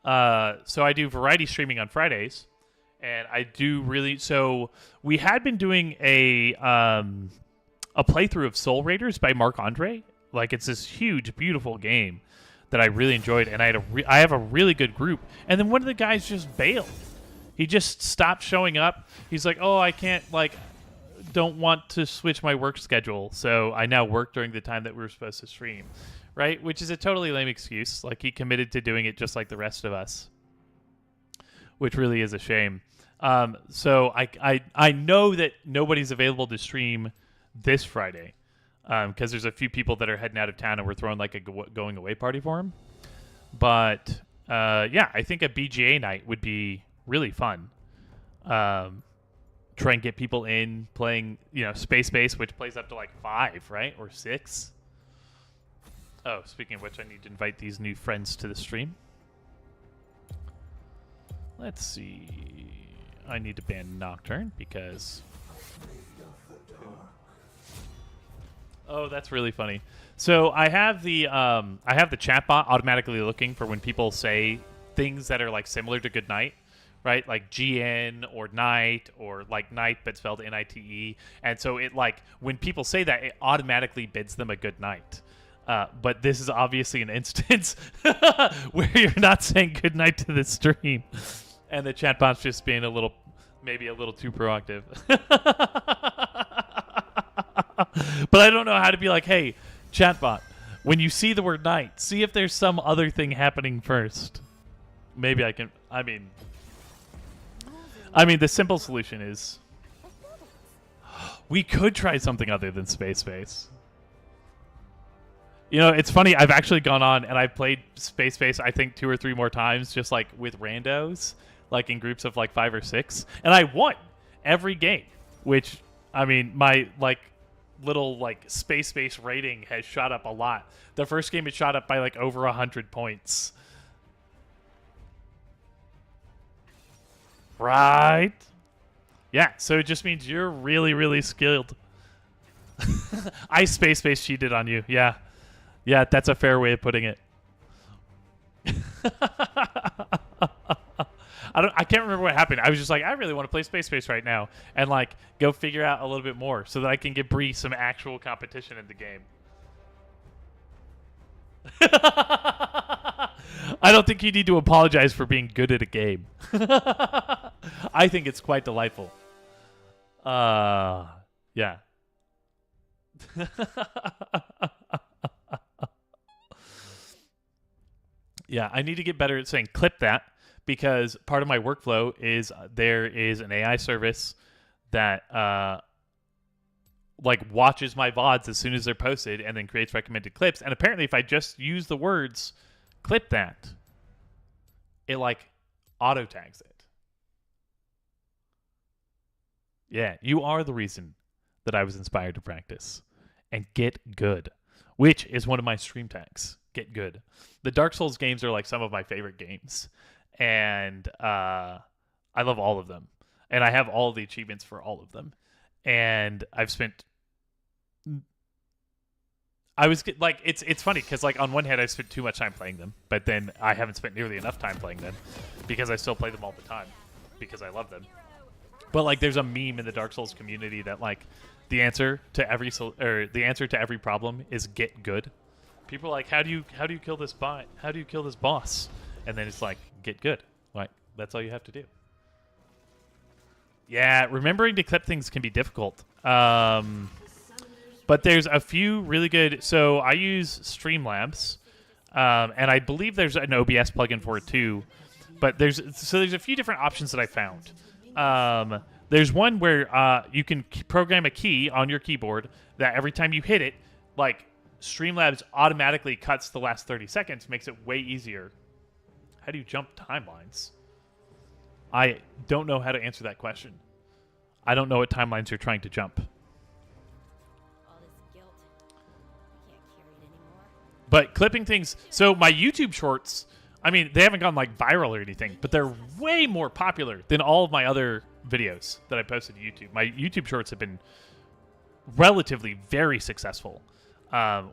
So I do variety streaming on Fridays, and I do really. So we had been doing a playthrough of Soul Raiders by Marc Andre. Like, it's this huge, beautiful game that I really enjoyed, and I have a really good group. And then one of the guys just bailed. He just stopped showing up. He's like, "Oh, I can't, don't want to switch my work schedule, so I now work during the time that we were supposed to stream." Right? Which is a totally lame excuse. Like, he committed to doing it just like the rest of us, which really is a shame. So I know that nobody's available to stream this Friday because there's a few people that are heading out of town and we're throwing like a going away party for them. But yeah, I think a BGA night would be really fun. Try and get people in playing, Space Base, which plays up to like 5, right? Or 6. Oh, speaking of which, I need to invite these new friends to the stream. Let's see. I need to ban Nocturne because... Oh, that's really funny. So I have the chatbot automatically looking for when people say things that are like similar to good night, right? Like GN or night or like night but spelled NITE. And so it when people say that, it automatically bids them a good night. But this is obviously an instance where you're not saying goodnight to the stream, and the chatbot's just being maybe a little too proactive. But I don't know how to be like, hey, chatbot, when you see the word night, see if there's some other thing happening first. Maybe I can. I mean, the simple solution is we could try something other than space. You know, it's funny. I've actually gone on and I've played Space, I think 2 or 3 more times, just like with randos, like in groups of like 5 or 6, and I won every game. Which, I mean, my like little like space rating has shot up a lot. The first game it shot up by like over 100 points. Right? Yeah. So it just means you're really, really skilled. I space cheated on you. Yeah. Yeah, that's a fair way of putting it. I can't remember what happened. I was just like, I really want to play Space right now and like go figure out a little bit more so that I can get Bree some actual competition in the game. I don't think you need to apologize for being good at a game. I think it's quite delightful. Yeah. Yeah, I need to get better at saying clip that, because part of my workflow is there is an AI service that like watches my VODs as soon as they're posted and then creates recommended clips. And apparently if I just use the words clip that, it like auto tags it. Yeah, you are the reason that I was inspired to practice and get good, which is one of my stream tags. Get good. The Dark Souls games are like some of my favorite games, and I love all of them, and I have all the achievements for all of them, and it's funny because like on one hand I spent too much time playing them, but then I haven't spent nearly enough time playing them because I still play them all the time because I love them. But like there's a meme in the Dark Souls community that like the answer to every problem is get good. People are like, how do you kill this bot? How do you kill this boss? And then it's like, get good. Like, that's all you have to do. Yeah, remembering to clip things can be difficult. But there's a few really good. So I use Streamlabs, and I believe there's an OBS plugin for it too. But there's a few different options that I found. There's one where you can program a key on your keyboard that every time you hit it, like Streamlabs automatically cuts the last 30 seconds, makes it way easier. How do you jump timelines? I don't know how to answer that question. I don't know what timelines you're trying to jump. All this guilt. I can't carry it anymore. But clipping things, so my YouTube shorts, I mean, they haven't gone like viral or anything, but they're way more popular than all of my other videos that I posted to YouTube. My YouTube shorts have been relatively very successful.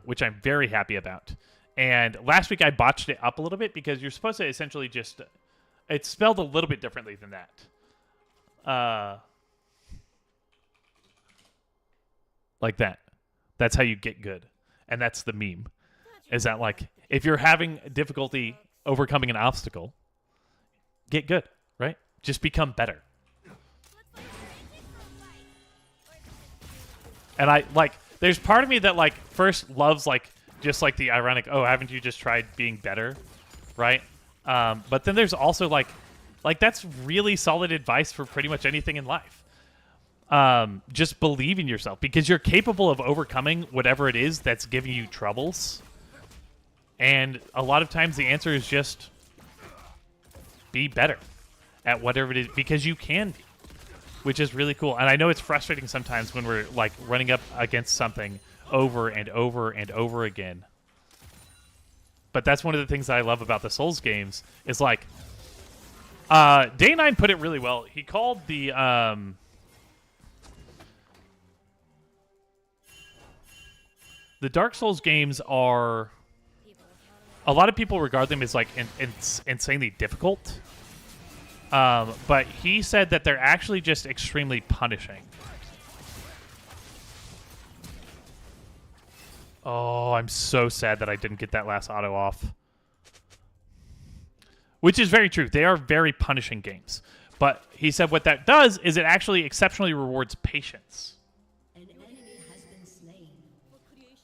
Which I'm very happy about. And last week I botched it up a little bit because you're supposed to essentially just... It's spelled a little bit differently than that. Like that. That's how you get good. And that's the meme. Is that like, if you're having difficulty overcoming an obstacle, get good, right? Just become better. And I, like... There's part of me that, like, first loves, like, just, like, the ironic, oh, haven't you just tried being better, right? But then there's also, like, that's really solid advice for pretty much anything in life. Just believe in yourself, because you're capable of overcoming whatever it is that's giving you troubles. And a lot of times the answer is just be better at whatever it is, because you can be. Which is really cool. And I know it's frustrating sometimes when we're like running up against something over and over and over again. But that's one of the things that I love about the Souls games is like Day9 put it really well. He called the Dark Souls games are, a lot of people regard them as like insanely difficult. But he said that they're actually just extremely punishing. Oh, I'm so sad that I didn't get that last auto off. Which is very true. They are very punishing games. But he said what that does is it actually exceptionally rewards patience. An enemy has been slain.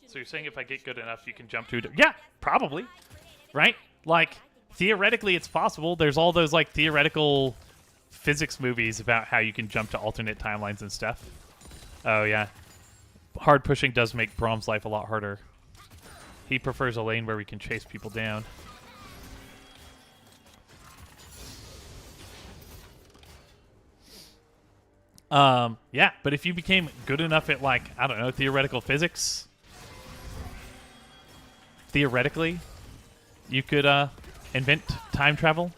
So you're saying if I get good enough, you can jump to it? Yeah, probably. Right? Like, theoretically, it's possible. There's all those, like, theoretical physics movies about how you can jump to alternate timelines and stuff. Oh, yeah. Hard pushing does make Braum's life a lot harder. He prefers a lane where we can chase people down. Yeah, but if you became good enough at, like, I don't know, theoretical physics, theoretically, you could invent time travel,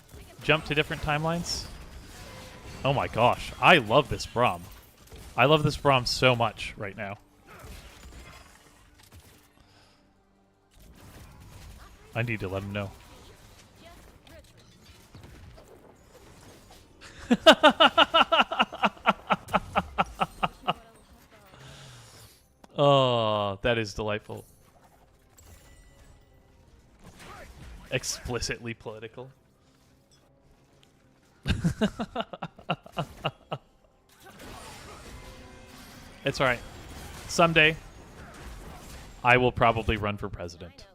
jump to different timelines. Oh my gosh, I love this Braum. I love this Braum so much right now. I need to let him know. Oh, that is delightful. Explicitly political. It's alright. Someday, I will probably run for president.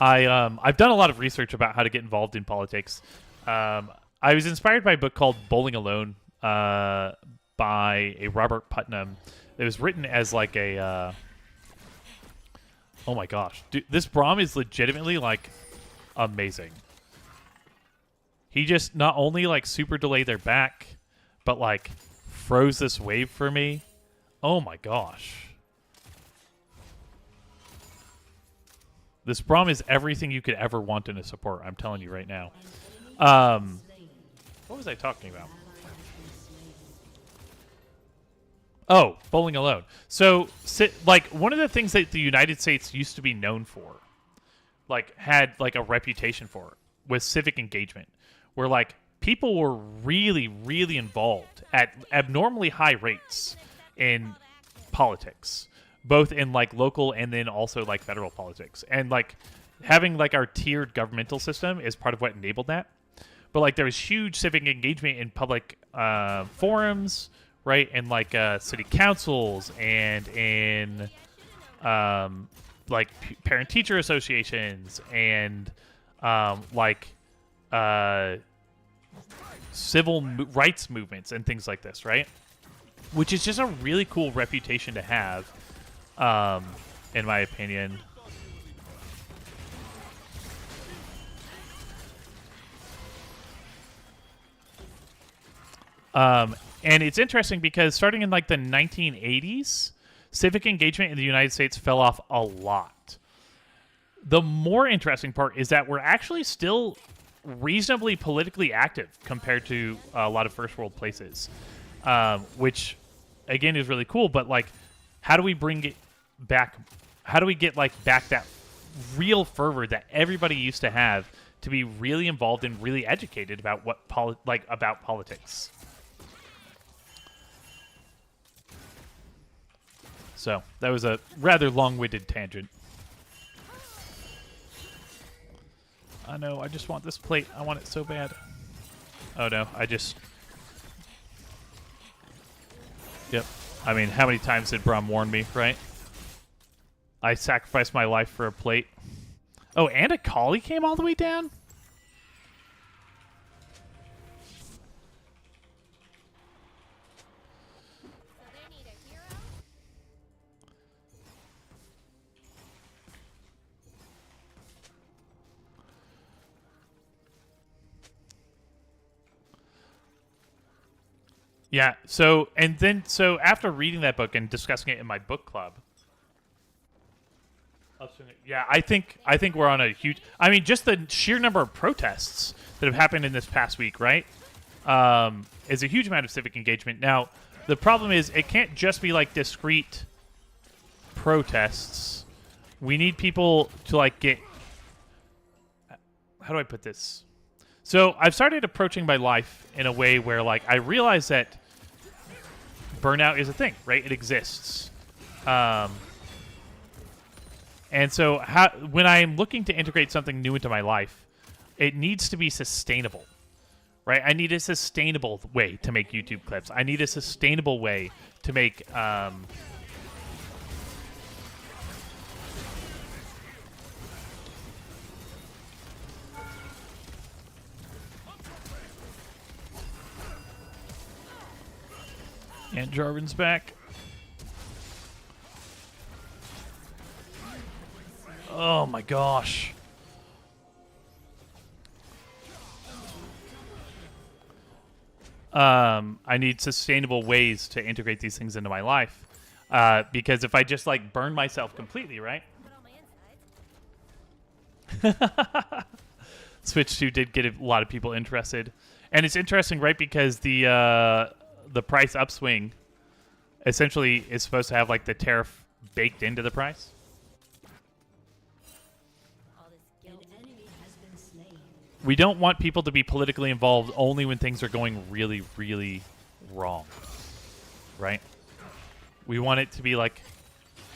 I've done a lot of research about how to get involved in politics. I was inspired by a book called Bowling Alone by a Robert Putnam. It was written as like a... oh my gosh. Dude, this Braum is legitimately like amazing. He just not only like super delayed their back, but like froze this wave for me. Oh my gosh. This Braum is everything you could ever want in a support, I'm telling you right now. What was I talking about? Oh, Bowling Alone. So, like, one of the things that the United States used to be known for, like, had, like, a reputation for, was civic engagement, where, like, people were really, really involved at abnormally high rates in politics, both in, like, local and then also, like, federal politics. And, like, having, like, our tiered governmental system is part of what enabled that. But, like, there was huge civic engagement in public forums, right, in like city councils and in like parent-teacher associations and like civil rights movements and things like this, right? Which is just a really cool reputation to have, in my opinion. And it's interesting because starting in like the 1980s, civic engagement in the United States fell off a lot. The more interesting part is that we're actually still reasonably politically active compared to a lot of first world places, which again is really cool. But like, how do we bring it back? How do we get like back that real fervor that everybody used to have to be really involved and really educated about what about politics? So, that was a rather long-winded tangent. I know, I just want this plate. I want it so bad. Oh no, I just... Yep. I mean, how many times did Braum warn me, right? I sacrificed my life for a plate. Oh, and a collie came all the way down? Yeah, so after reading that book and discussing it in my book club, yeah, I think we're on a huge... I mean, just the sheer number of protests that have happened in this past week, right, is a huge amount of civic engagement. Now, the problem is it can't just be like discrete protests. We need people to like get... How do I put this? So I've started approaching my life in a way where like I realize that burnout is a thing, right? It exists. And so when I'm looking to integrate something new into my life, it needs to be sustainable, right? I need a sustainable way to make YouTube clips. I need a sustainable way to make and Jarvan's back. Oh my gosh. I need sustainable ways to integrate these things into my life. Because if I just like burn myself completely, right? Put all my insides. Switch 2 did get a lot of people interested. And it's interesting, right? Because the price upswing essentially is supposed to have like the tariff baked into the price. All this An guilt. enemy has been slain. We don't want people to be politically involved only when things are going really, really wrong, right? We want it to be like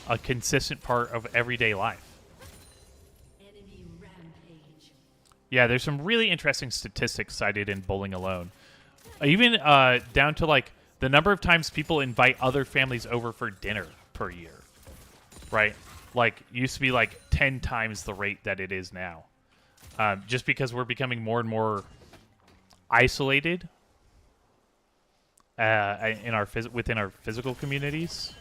a consistent part of everyday life. Enemy rampage. Yeah, there's some really interesting statistics cited in Bowling Alone. Even down to like the number of times people invite other families over for dinner per year, right? Like used to be like 10 times the rate that it is now. Just because we're becoming more and more isolated in our within our physical communities.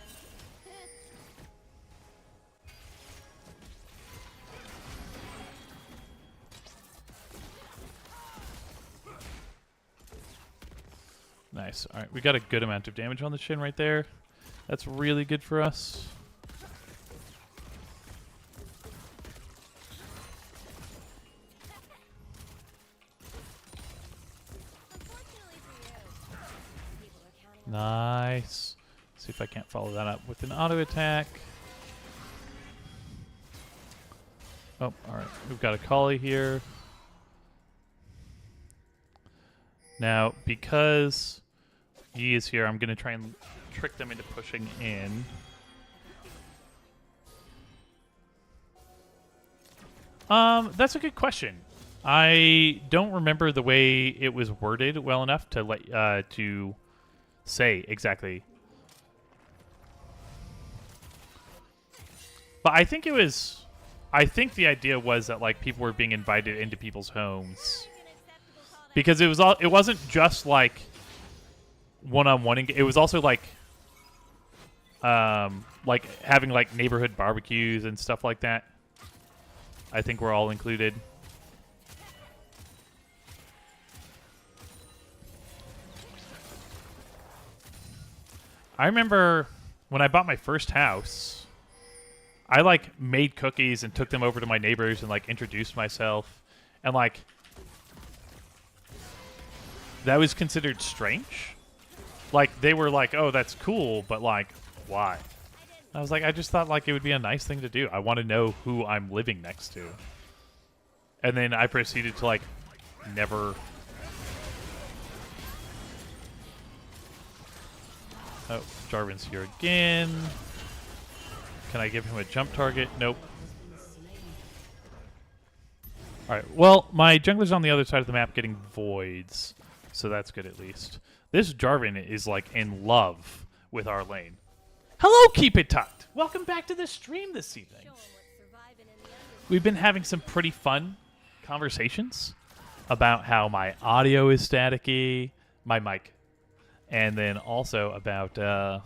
Nice. All right, we got a good amount of damage on the Shin right there. That's really good for us. Unfortunately for you, people are counting on Nice. See if I can't follow that up with an auto attack. Oh, all right. We've got a collie here. Now, because Yi is here, I'm going to try and trick them into pushing in. That's a good question. I don't remember the way it was worded well enough to let to say exactly. But I think it was. I think the idea was that like people were being invited into people's homes because it was all. It wasn't just like one-on-one. It was also like having like neighborhood barbecues and stuff like that. I think we're all included. I remember when I bought my first house, I like made cookies and took them over to my neighbors and like introduced myself, and like that was considered strange. Like they were like, "Oh, that's cool," but like, why? I was like, I just thought like it would be a nice thing to do. I want to know who I'm living next to. And then I proceeded to like never. Oh, Jarvan's here again. Can I give him a jump target? Nope. Alright, well, my jungler's on the other side of the map getting voids, so that's good at least. This Jarvan is like in love with our lane. Hello, Keep It Tucked! Welcome back to the stream this evening. showing what's surviving in the underworld. We've been having some pretty fun conversations about how my audio is staticky, my mic, and then also about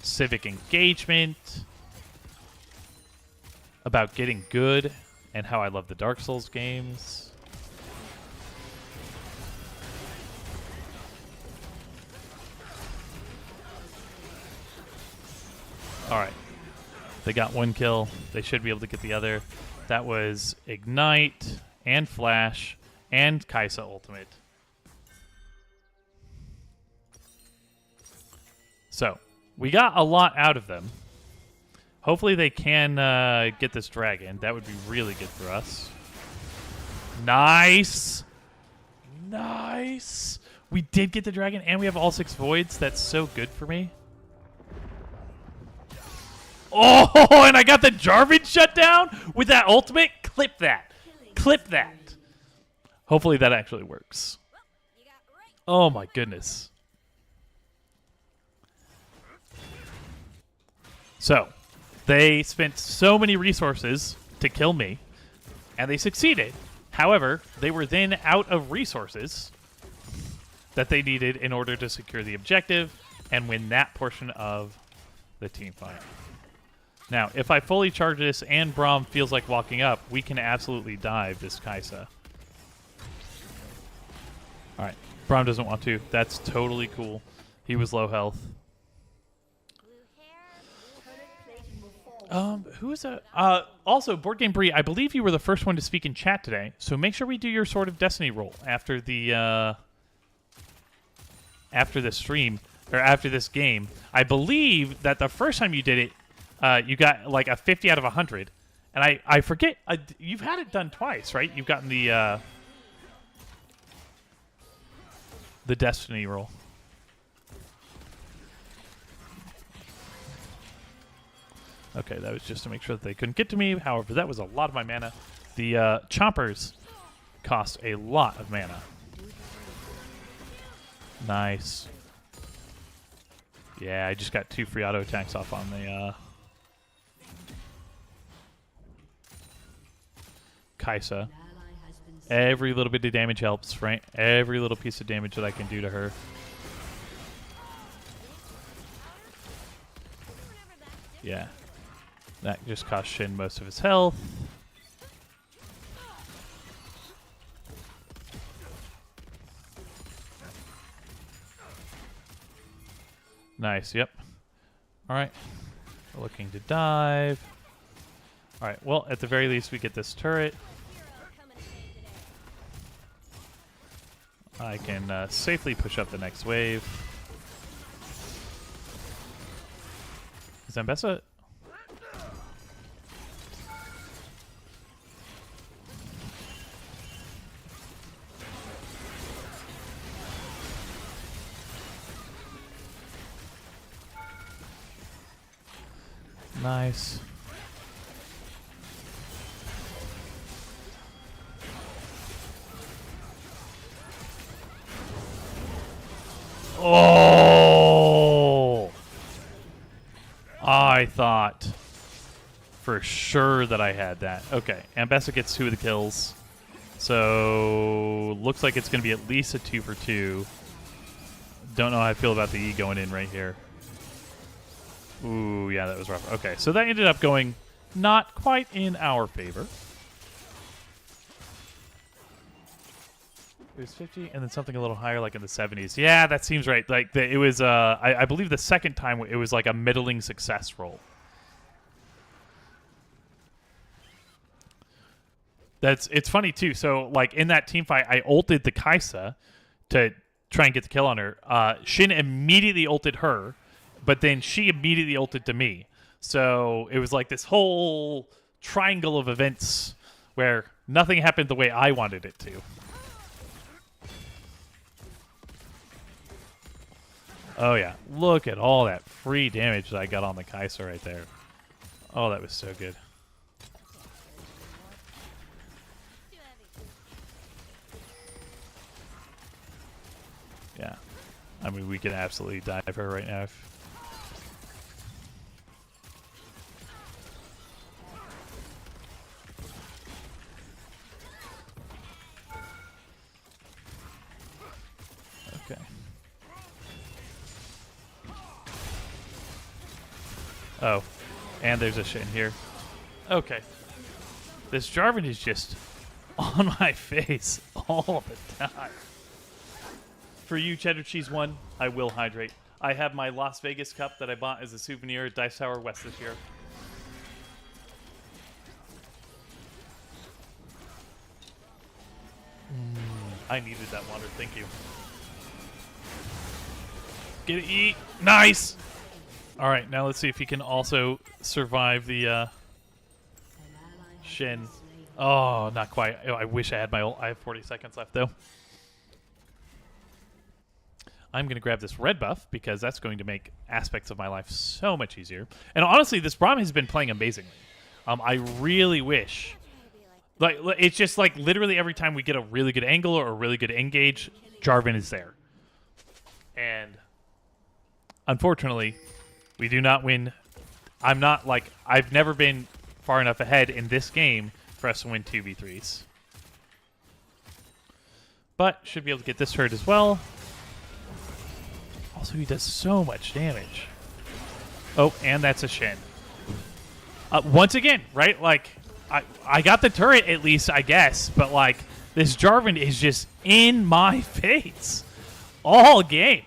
civic engagement, about getting good, and how I love the Dark Souls games. Alright. They got one kill. They should be able to get the other. That was Ignite and Flash and Kai'Sa Ultimate. So, we got a lot out of them. Hopefully they can get this dragon. That would be really good for us. Nice! Nice! We did get the dragon, and we have all 6 voids. That's so good for me. Oh, and I got the Jarvan shut down with that ultimate. Clip that. Clip that. Hopefully that actually works. You got right. Oh my goodness. So, they spent so many resources to kill me, and they succeeded. However, they were then out of resources that they needed in order to secure the objective and win that portion of the team fight. Now, if I fully charge this and Braum feels like walking up, we can absolutely dive this Kai'Sa. Alright, Braum doesn't want to. That's totally cool. He was low health. Blue hair. Who is that? Also, Board Game Brie, I believe you were the first one to speak in chat today, so make sure we do your Sword of Destiny roll after the stream, or after this game. I believe that the first time you did it, you got like a 50 out of 100. And I forget, you've had it done twice, right? You've gotten the Destiny roll. Okay, that was just to make sure that they couldn't get to me. However, that was a lot of my mana. The chompers cost a lot of mana. Nice. Yeah, I just got 2 free auto attacks off on the Kai'Sa. An ally has been slain. Every little bit of damage helps, right? Every little piece of damage that I can do to her. Yeah. That just cost Shin most of his health. Nice, yep. Alright. Looking to dive. Alright, well, at the very least, we get this turret. Hero coming to save the day. I can safely push up the next wave. Zambessa? Nice. Oh! I thought for sure that I had that. Okay, Ambessa gets 2 of the kills. So, looks like it's going to be at least a 2 for 2. Don't know how I feel about the E going in right here. Ooh, yeah, that was rough. Okay, so that ended up going not quite in our favor. It was 50, and then something a little higher, like in the 70s. Yeah, that seems right. Like it was, I believe the second time it was like a middling success roll. It's funny too. So like in that team fight, I ulted the Kai'Sa to try and get the kill on her. Shin immediately ulted her, but then she immediately ulted to me. So it was like this whole triangle of events where nothing happened the way I wanted it to. Oh yeah, look at all that free damage that I got on the Kai'Sa right there. Oh, that was so good. Too heavy. Yeah. I mean, we can absolutely dive her right now. Okay. Oh, and there's a Shin here. Okay. This Jarvan is just on my face all the time. For you, Cheddar Cheese 1, I will hydrate. I have my Las Vegas cup that I bought as a souvenir at Dice Tower West this year. I needed that water, thank you. Get it, eat. Nice! Alright, now let's see if he can also survive the An ally has Shin. been slain. Oh, not quite. I wish I had my ult. I have 40 seconds left, though. I'm going to grab this red buff because that's going to make aspects of my life so much easier. And honestly, this Braum has been playing amazingly. I really wish... Like, it's just like literally every time we get a really good angle or a really good engage, Jarvan is there. And unfortunately, we do not win. I'm not like... I've never been far enough ahead in this game for us to win 2v3s. But should be able to get this hurt as well. Also, he does so much damage. Oh, and that's a Shen. Once again, right? Like, I got the turret at least, I guess. But, like, this Jarvan is just in my face all game.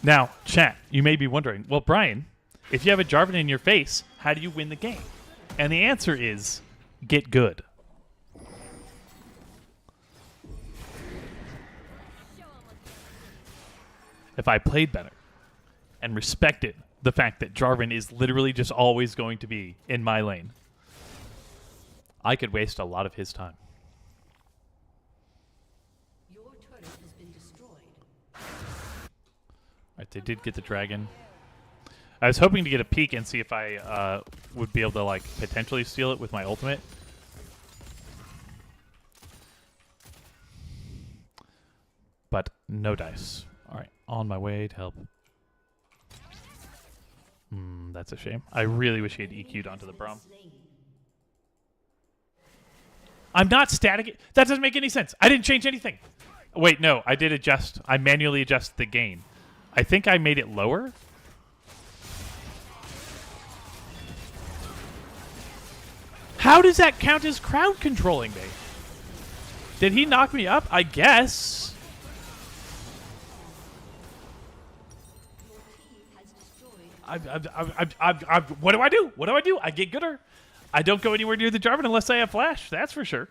Now, chat, you may be wondering, well, Brian, if you have a Jarvan in your face, how do you win the game? And the answer is, get good. If I played better and respected the fact that Jarvan is literally just always going to be in my lane, I could waste a lot of his time. Your turret has been destroyed. Alright, they did get the dragon. I was hoping to get a peek and see if I would be able to like potentially steal it with my ultimate. But no dice. Alright, on my way to help. That's a shame. I really wish he had EQ'd onto the Braum. I'm not static. That doesn't make any sense. I didn't change anything. Wait, no, I did adjust. I manually adjusted the gain. I think I made it lower. How does that count as crowd controlling me? Did he knock me up? I guess. What do I do? What do I do? I get gooder. I don't go anywhere near the Jarvan unless I have flash. That's for sure.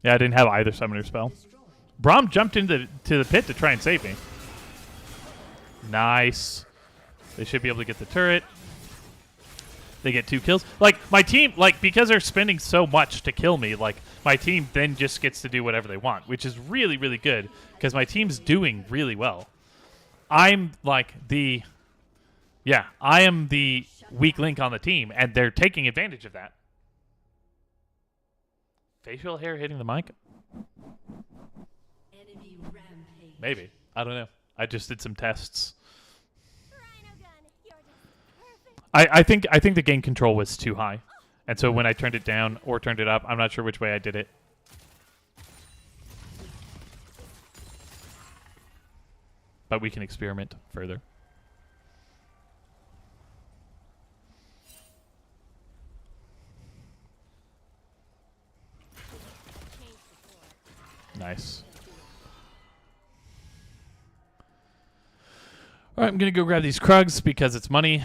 Yeah, I didn't have either summoner spell. Braum jumped into the pit to try and save me. Nice. They should be able to get the turret. They get 2 kills. Like, my team, like, because they're spending so much to kill me, like, my team then just gets to do whatever they want, which is really, really good because my team's doing really well. I'm, like, I am the weak link on the team, and they're taking advantage of that. Facial hair hitting the mic? Enemy rampage. Maybe. I don't know. I just did some tests. Rhino gun, you're just perfect. I think the gain control was too high. And so when I turned it down or turned it up, I'm not sure which way I did it. But we can experiment further. Nice. All right, I'm going to go grab these Krugs because it's money,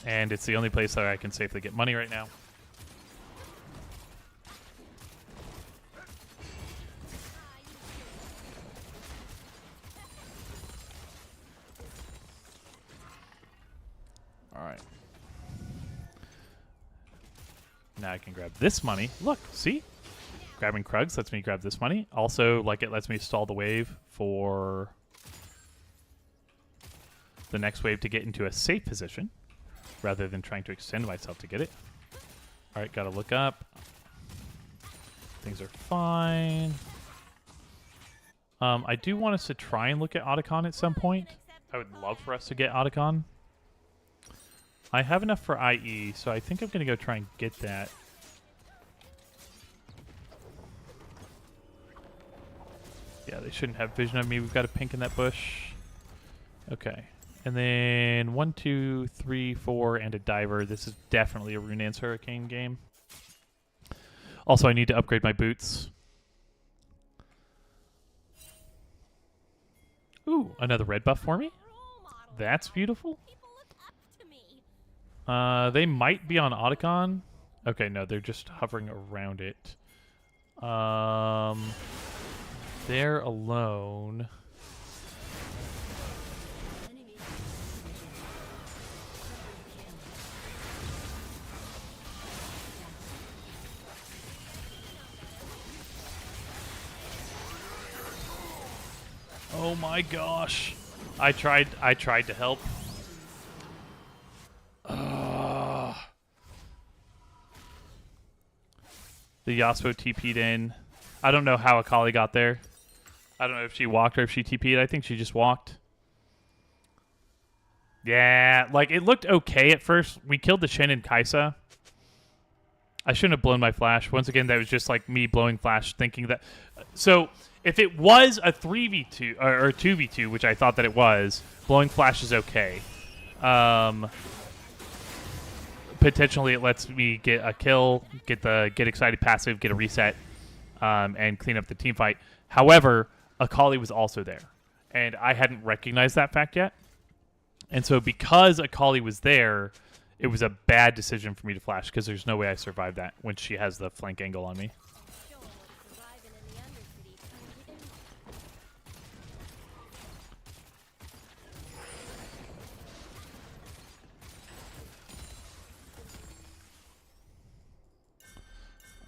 and it's the only place that I can safely get money right now. All right. Now I can grab this money. Look, see? Grabbing Krugs lets me grab this money. Also, like, it lets me stall the wave for the next wave to get into a safe position rather than trying to extend myself to get it. All right, gotta look up. Things are fine. I do want us to try and look at Otacon at some point. I would love for us to get Otacon. I have enough for IE, so I think I'm going to go try and get that. Yeah, they shouldn't have vision of me. We've got a pink in that bush. Okay. And then 1, 2, 3, 4, and a diver. This is definitely a Runaan's Hurricane game. Also, I need to upgrade my boots. Ooh, another red buff for me. Role model. That's beautiful. People look up to me. They might be on Otacon. Okay, no, they're just hovering around it. They're alone. Enemy. my gosh. I tried to help. The Yasuo TP'd in. I don't know how Akali got there. I don't know if she walked or if she TP'd. I think she just walked. Yeah, like it looked okay at first. We killed the Shen and Kai'Sa. I shouldn't have blown my flash. Once again, that was just like me blowing flash, thinking that. So if it was a 3v2 or 2v2, which I thought that it was, blowing flash is okay. Potentially, it lets me get a kill, get excited passive, get a reset, and clean up the team fight. However, Akali was also there, and I hadn't recognized that fact yet. And so because Akali was there, it was a bad decision for me to flash because there's no way I survived that when she has the flank angle on me. Sure, surviving in the Undercity turned it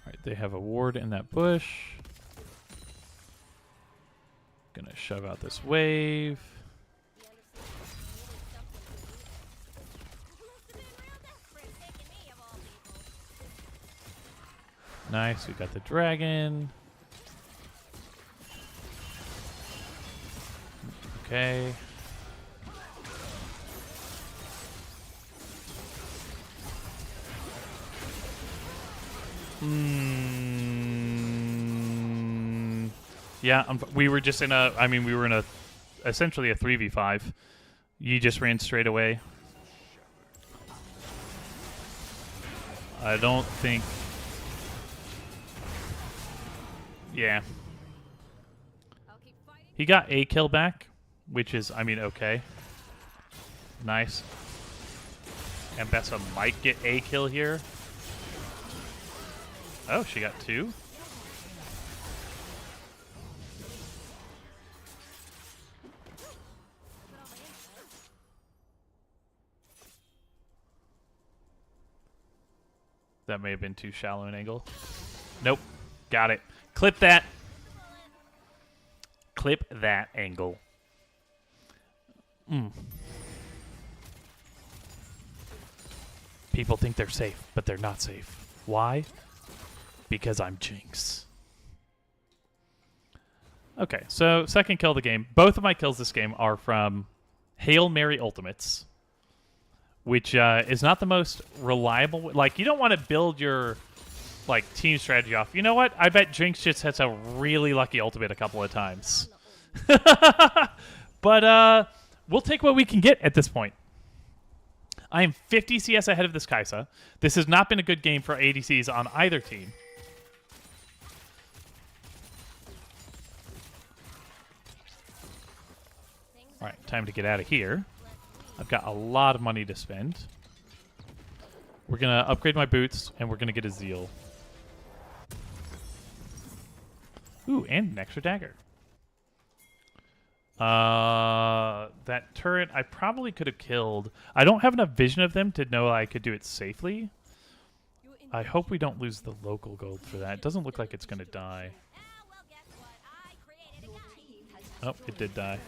All right, they have a ward in that bush. Gonna shove out this wave. The Undercity must have been real desperate taking me of all people. Nice, we got the dragon. Okay. Yeah, we were just in a. I mean, we were in a, essentially a 3v5. You just ran straight away. I don't think. Yeah. I'll keep fighting. He got a kill back, which is, I mean, okay. Nice. Ambessa might get a kill here. Oh, she got 2. That may have been too shallow an angle. Nope. Got it. Clip that. Clip that angle. People think they're safe, but they're not safe. Why? Because I'm Jinx. Okay, so second kill of the game. Both of my kills this game are from Hail Mary ultimates, which is not the most reliable. Like, you don't want to build your like team strategy off. You know what? I bet Jinx just has a really lucky ultimate a couple of times. But we'll take what we can get at this point. I am 50 CS ahead of this Kai'Sa. This has not been a good game for ADCs on either team. All right, time to get out of here. I've got a lot of money to spend. We're going to upgrade my boots, and we're going to get a Zeal. Ooh, and an extra dagger. That turret I probably could have killed. I don't have enough vision of them to know I could do it safely. I hope we don't lose the local gold for that. It doesn't look like it's going to die. Well, guess what? I created a guy. Oh, it did die.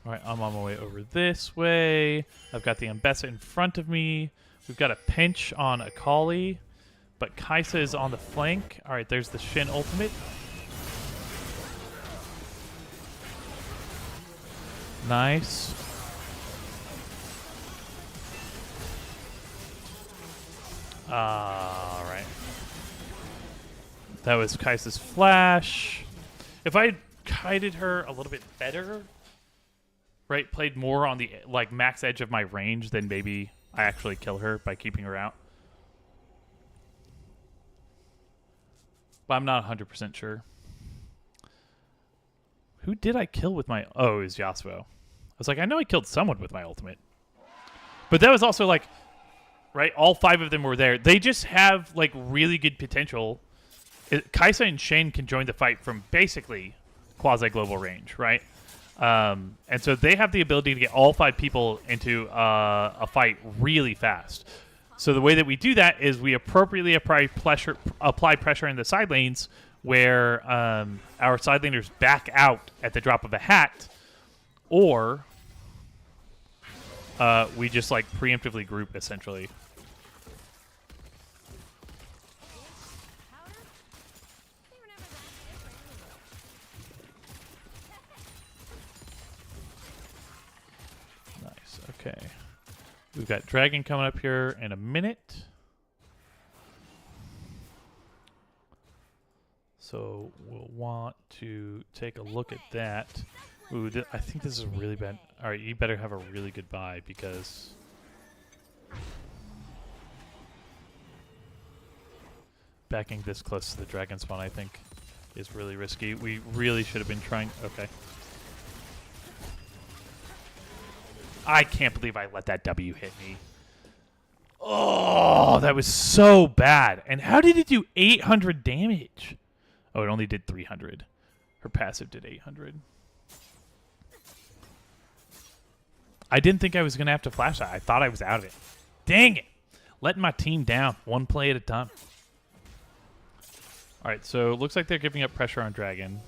All right, I'm on my way over this way. I've got the Ambessa in front of me. We've got a pinch on Akali, but Kai'Sa is on the flank. All right, there's the Shen ultimate. Nice. All right. That was Kai'Sa's flash. If I kited her a little bit better, right, played more on the like max edge of my range, then maybe I actually kill her by keeping her out. But I'm not 100% sure. Who did I kill with my... Oh, it was Yasuo. I was like, I know I killed someone with my ultimate. But that was also like... Right? All 5 of them were there. They just have like really good potential. Kai'Sa and Shen can join the fight from basically quasi-global range, right? And so they have the ability to get all 5 people into a fight really fast. So the way that we do that is we appropriately apply pressure in the side lanes where our side laners back out at the drop of a hat, or we just like preemptively group essentially. Powder? They were never that different anyway. Nice. Okay. We've got Dragon coming up here in a minute. So we'll want to take a look at that. Ooh, I think this is really bad. All right, you better have a really good buy because backing this close to the dragon spawn, I think, is really risky. We really should have been trying. Okay. I can't believe I let that W hit me. Oh, that was so bad. And how did it do 800 damage? Oh, it only did 300. Her passive did 800. I didn't think I was going to have to flash that. I thought I was out of it. Dang it. Letting my team down one play at a time. All right, so it looks like they're giving up pressure on Dragon.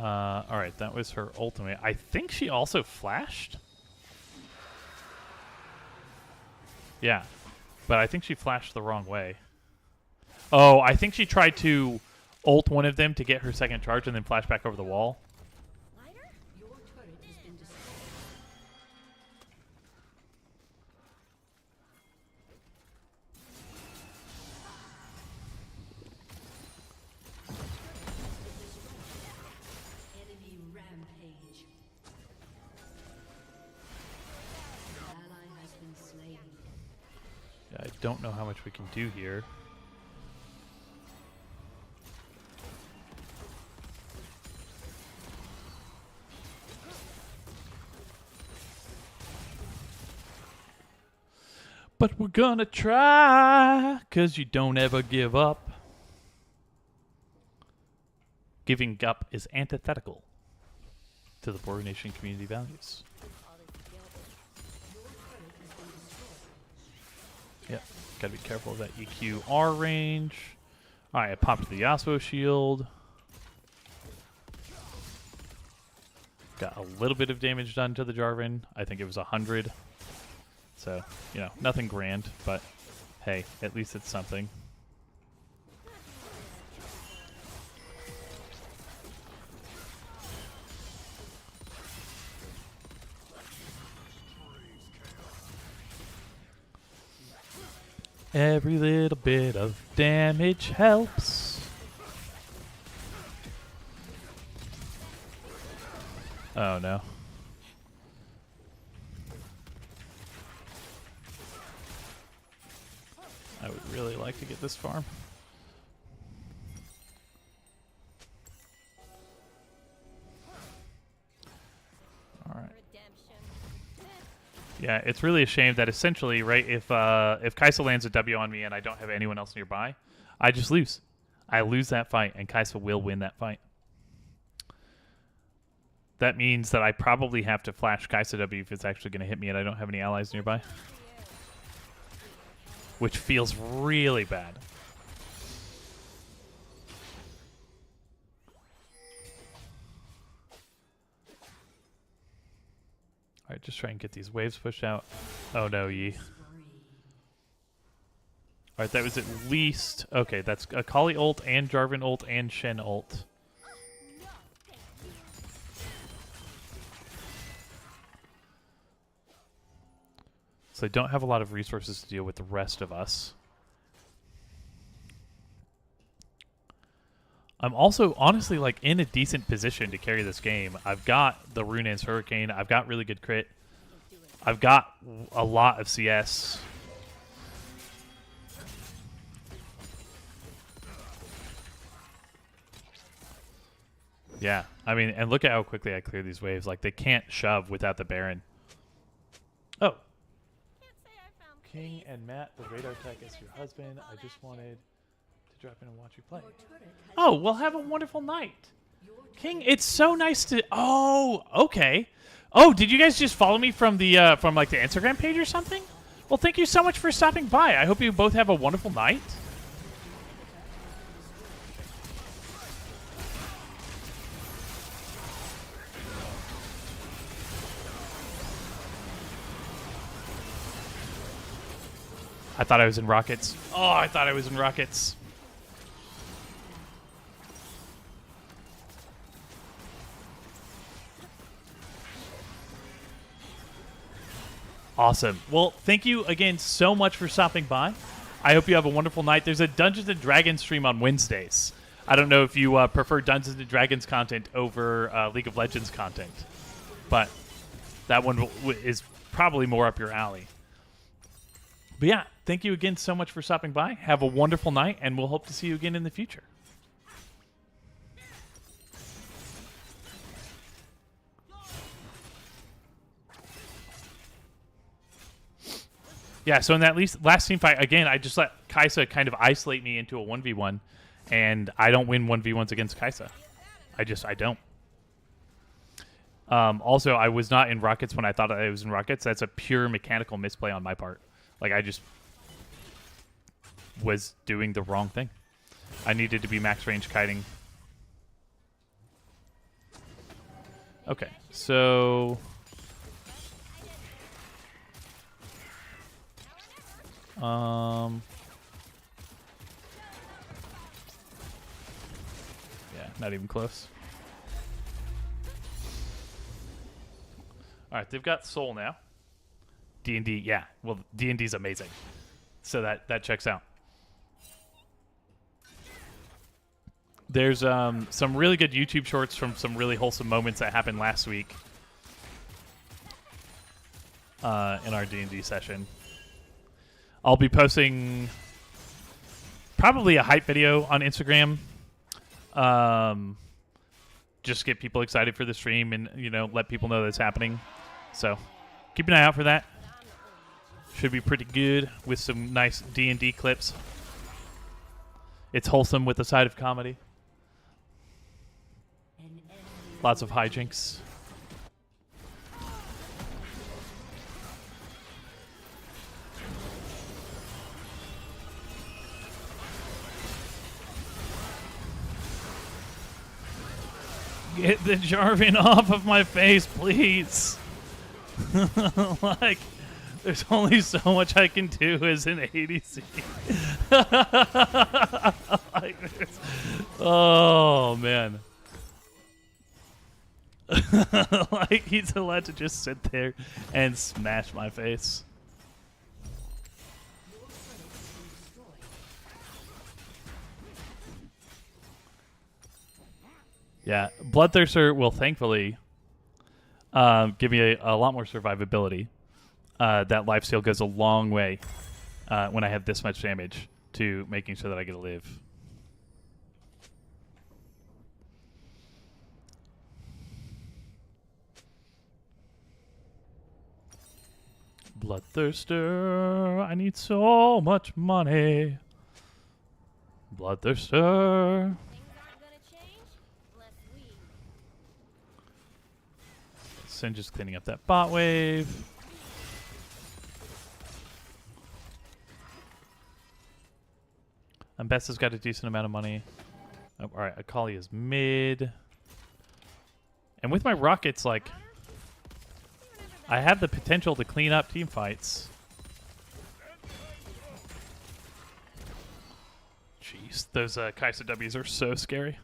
All right, that was her ultimate. I think she also flashed. Yeah, but I think she flashed the wrong way. Oh, I think she tried to ult one of them to get her second charge and then flash back over the wall. Lighter? Your turret has been destroyed. Enemy rampage. Ally has been slain. Yeah, I don't know how much we can do here. But we're gonna try, 'cause you don't ever give up. Giving up is antithetical to the Borg Nation community values. Yeah, gotta be careful of that EQR range. Alright, I popped the Yasuo shield. Got a little bit of damage done to the Jarvan. I think it was 100. So, you know, nothing grand, but hey, at least it's something. Every little bit of damage helps. Oh no. I would really like to get this farm. Alright. Redemption. Yeah, it's really a shame that essentially, right, if Kaisa lands a W on me and I don't have anyone else nearby, I just lose. I lose that fight, and Kaisa will win that fight. That means that I probably have to flash Kaisa W if it's actually going to hit me and I don't have any allies nearby. Which feels really bad. Alright, just try and get these waves pushed out. Oh no, Yi. Alright, that was at least... Okay, that's a Kali ult and Jarvan ult and Shen ult. So they don't have a lot of resources to deal with the rest of us. I'm also honestly like in a decent position to carry this game. I've got the Runaan's Hurricane. I've got really good crit. I've got a lot of CS. Yeah, I mean, and look at how quickly I clear these waves. Like, they can't shove without the Baron. Oh. Can't say I found King peace. and Matt, the radar tech is your husband. I just wanted to drop in and watch you play. Your turret has Oh, well, have a wonderful night. King, it's so nice to. Oh, okay. Oh, did you guys just follow me from the from like the Instagram page or something? Well, thank you so much for stopping by. I hope you both have a wonderful night. I thought I was in rockets. Oh, I thought I was in rockets. Awesome. Well, thank you again so much for stopping by. I hope you have a wonderful night. There's a Dungeons & Dragons stream on Wednesdays. I don't know if you prefer Dungeons & Dragons content over League of Legends content, but that one is probably more up your alley. But yeah, thank you again so much for stopping by. Have a wonderful night, and we'll hope to see you again in the future. Yeah, so in that last team fight, again, I just let Kai'Sa kind of isolate me into a 1v1, and I don't win 1v1s against Kai'Sa. I don't. Also, I was not in Rockets when I thought I was in Rockets. That's a pure mechanical misplay on my part. Like, I just was doing the wrong thing. I needed to be max range kiting. Okay, so... yeah, not even close. All right, they've got Soul now. D&D, yeah. Well, D&D's amazing. So that checks out. There's some really good YouTube shorts from some really wholesome moments that happened last week in our D&D session. I'll be posting probably a hype video on Instagram. Just get people excited for the stream and, you know, let people know that it's happening. So keep an eye out for that. Should be pretty good with some nice D&D clips. It's wholesome with a side of comedy. Lots of hijinks. Get the Jarvan off of my face, please. Like, there's only so much I can do as an ADC. Like, oh, man. Like, he's allowed to just sit there and smash my face. Yeah, Bloodthirster will thankfully give me a lot more survivability. That lifesteal goes a long way when I have this much damage to making sure that I get to live. Bloodthirster, I need so much money. Bloodthirster. And just cleaning up that bot wave. Bessa's got a decent amount of money. Oh, all right, Akali is mid. And with my rockets, like, I have the potential to clean up team fights. Jeez, those Kai'Sa W's are so scary.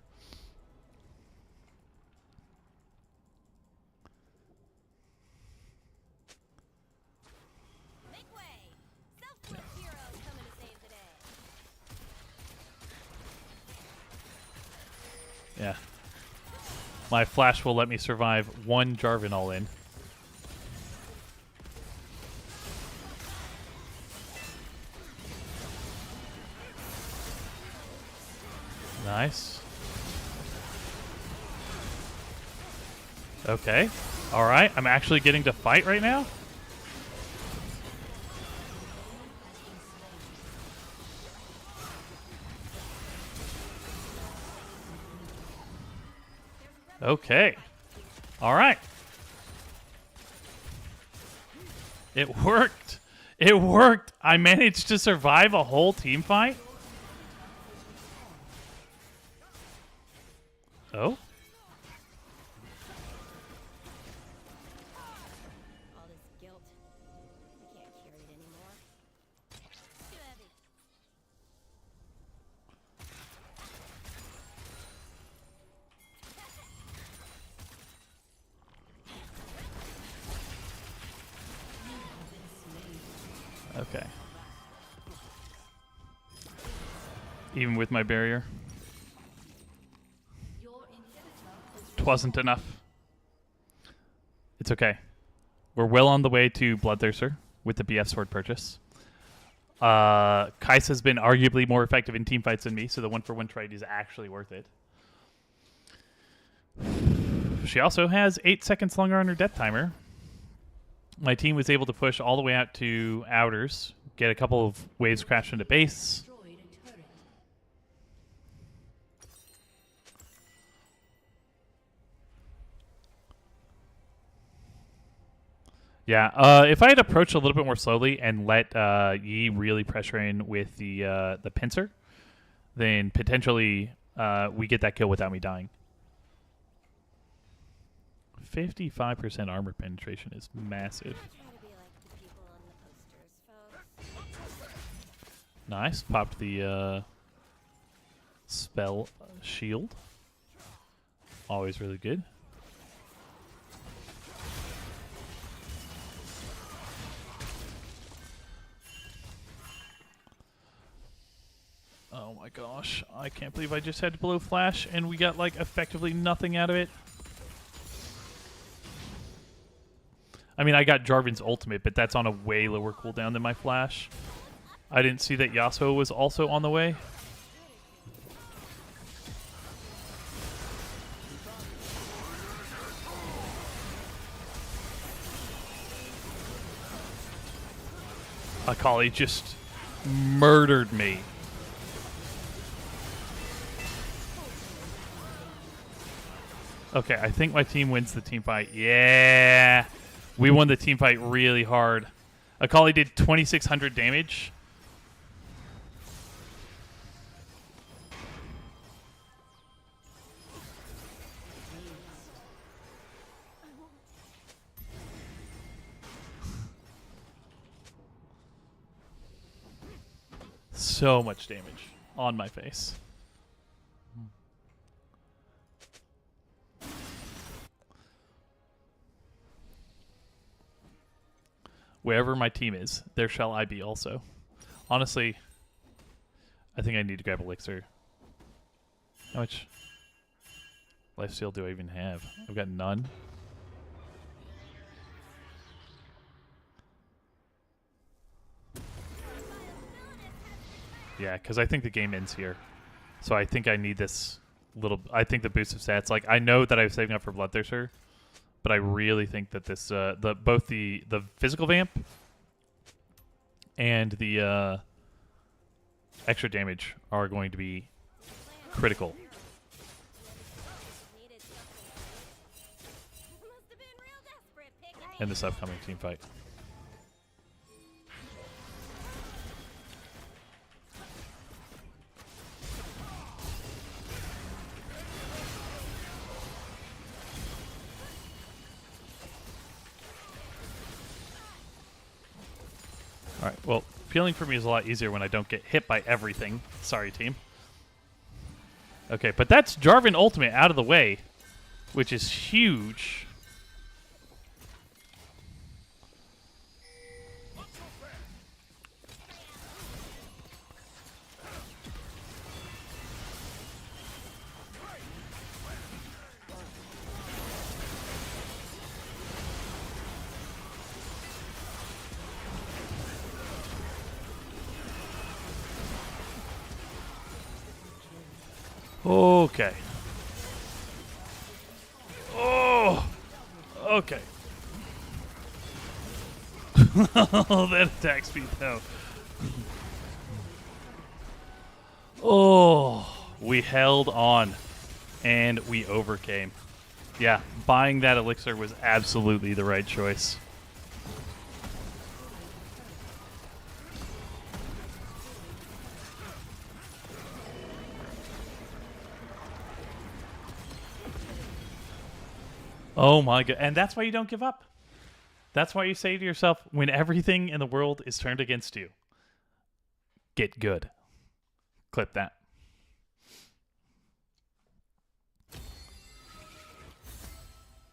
Yeah. My flash will let me survive one Jarvan all in. Nice. Okay. Alright, I'm actually getting to fight right now? Okay. All right. It worked. It worked. I managed to survive a whole team fight. Oh? All this guilt. I can't carry it anymore. Too heavy. Okay. Even with my barrier? Your inhibitor is Twasn't enough. It's okay. We're well on the way to Bloodthirster with the BF sword purchase. Kai'Sa's been arguably more effective in team fights than me, so the 1-for-1 trade is actually worth it. She also has 8 seconds longer on her death timer. My team was able to push all the way out to Outers, get a couple of waves crash into base. destroyed a turret. Yeah, if I had approached a little bit more slowly and let Yi really pressure in with the pincer, then potentially we get that kill without me dying. 55% armor penetration is massive. Try to be like the people on the posters, folks. Nice. Popped the spell shield. Always really good. Oh my gosh. I can't believe I just had to blow flash and we got like effectively nothing out of it. I mean, I got Jarvan's ultimate, but that's on a way lower cooldown than my flash. I didn't see that Yasuo was also on the way. Akali just murdered me. Okay, I think my team wins the team fight. Yeah! We won the team fight really hard. Akali did 2,600 damage. So much damage on my face. Wherever my team is, there shall I be also. Honestly, I think I need to grab Elixir. How much lifesteal do I even have? I've got none. Yeah, because I think the game ends here. So I think I need this little... I think the boost of stats... Like, I know that I was saving up for Bloodthirster, but I really think that this... both the physical vamp and the extra damage are going to be critical. Needed something. Must have been real desperate picking. In this upcoming team fight. Alright, well, peeling for me is a lot easier when I don't get hit by everything. Sorry, team. Okay, but that's Jarvan ultimate out of the way, which is huge. Okay. Oh! Okay. Oh, that attack speed, though. Oh, we held on, and we overcame. Yeah, buying that elixir was absolutely the right choice. Oh my god. And that's why you don't give up. That's why you say to yourself, when everything in the world is turned against you, get good. Clip that.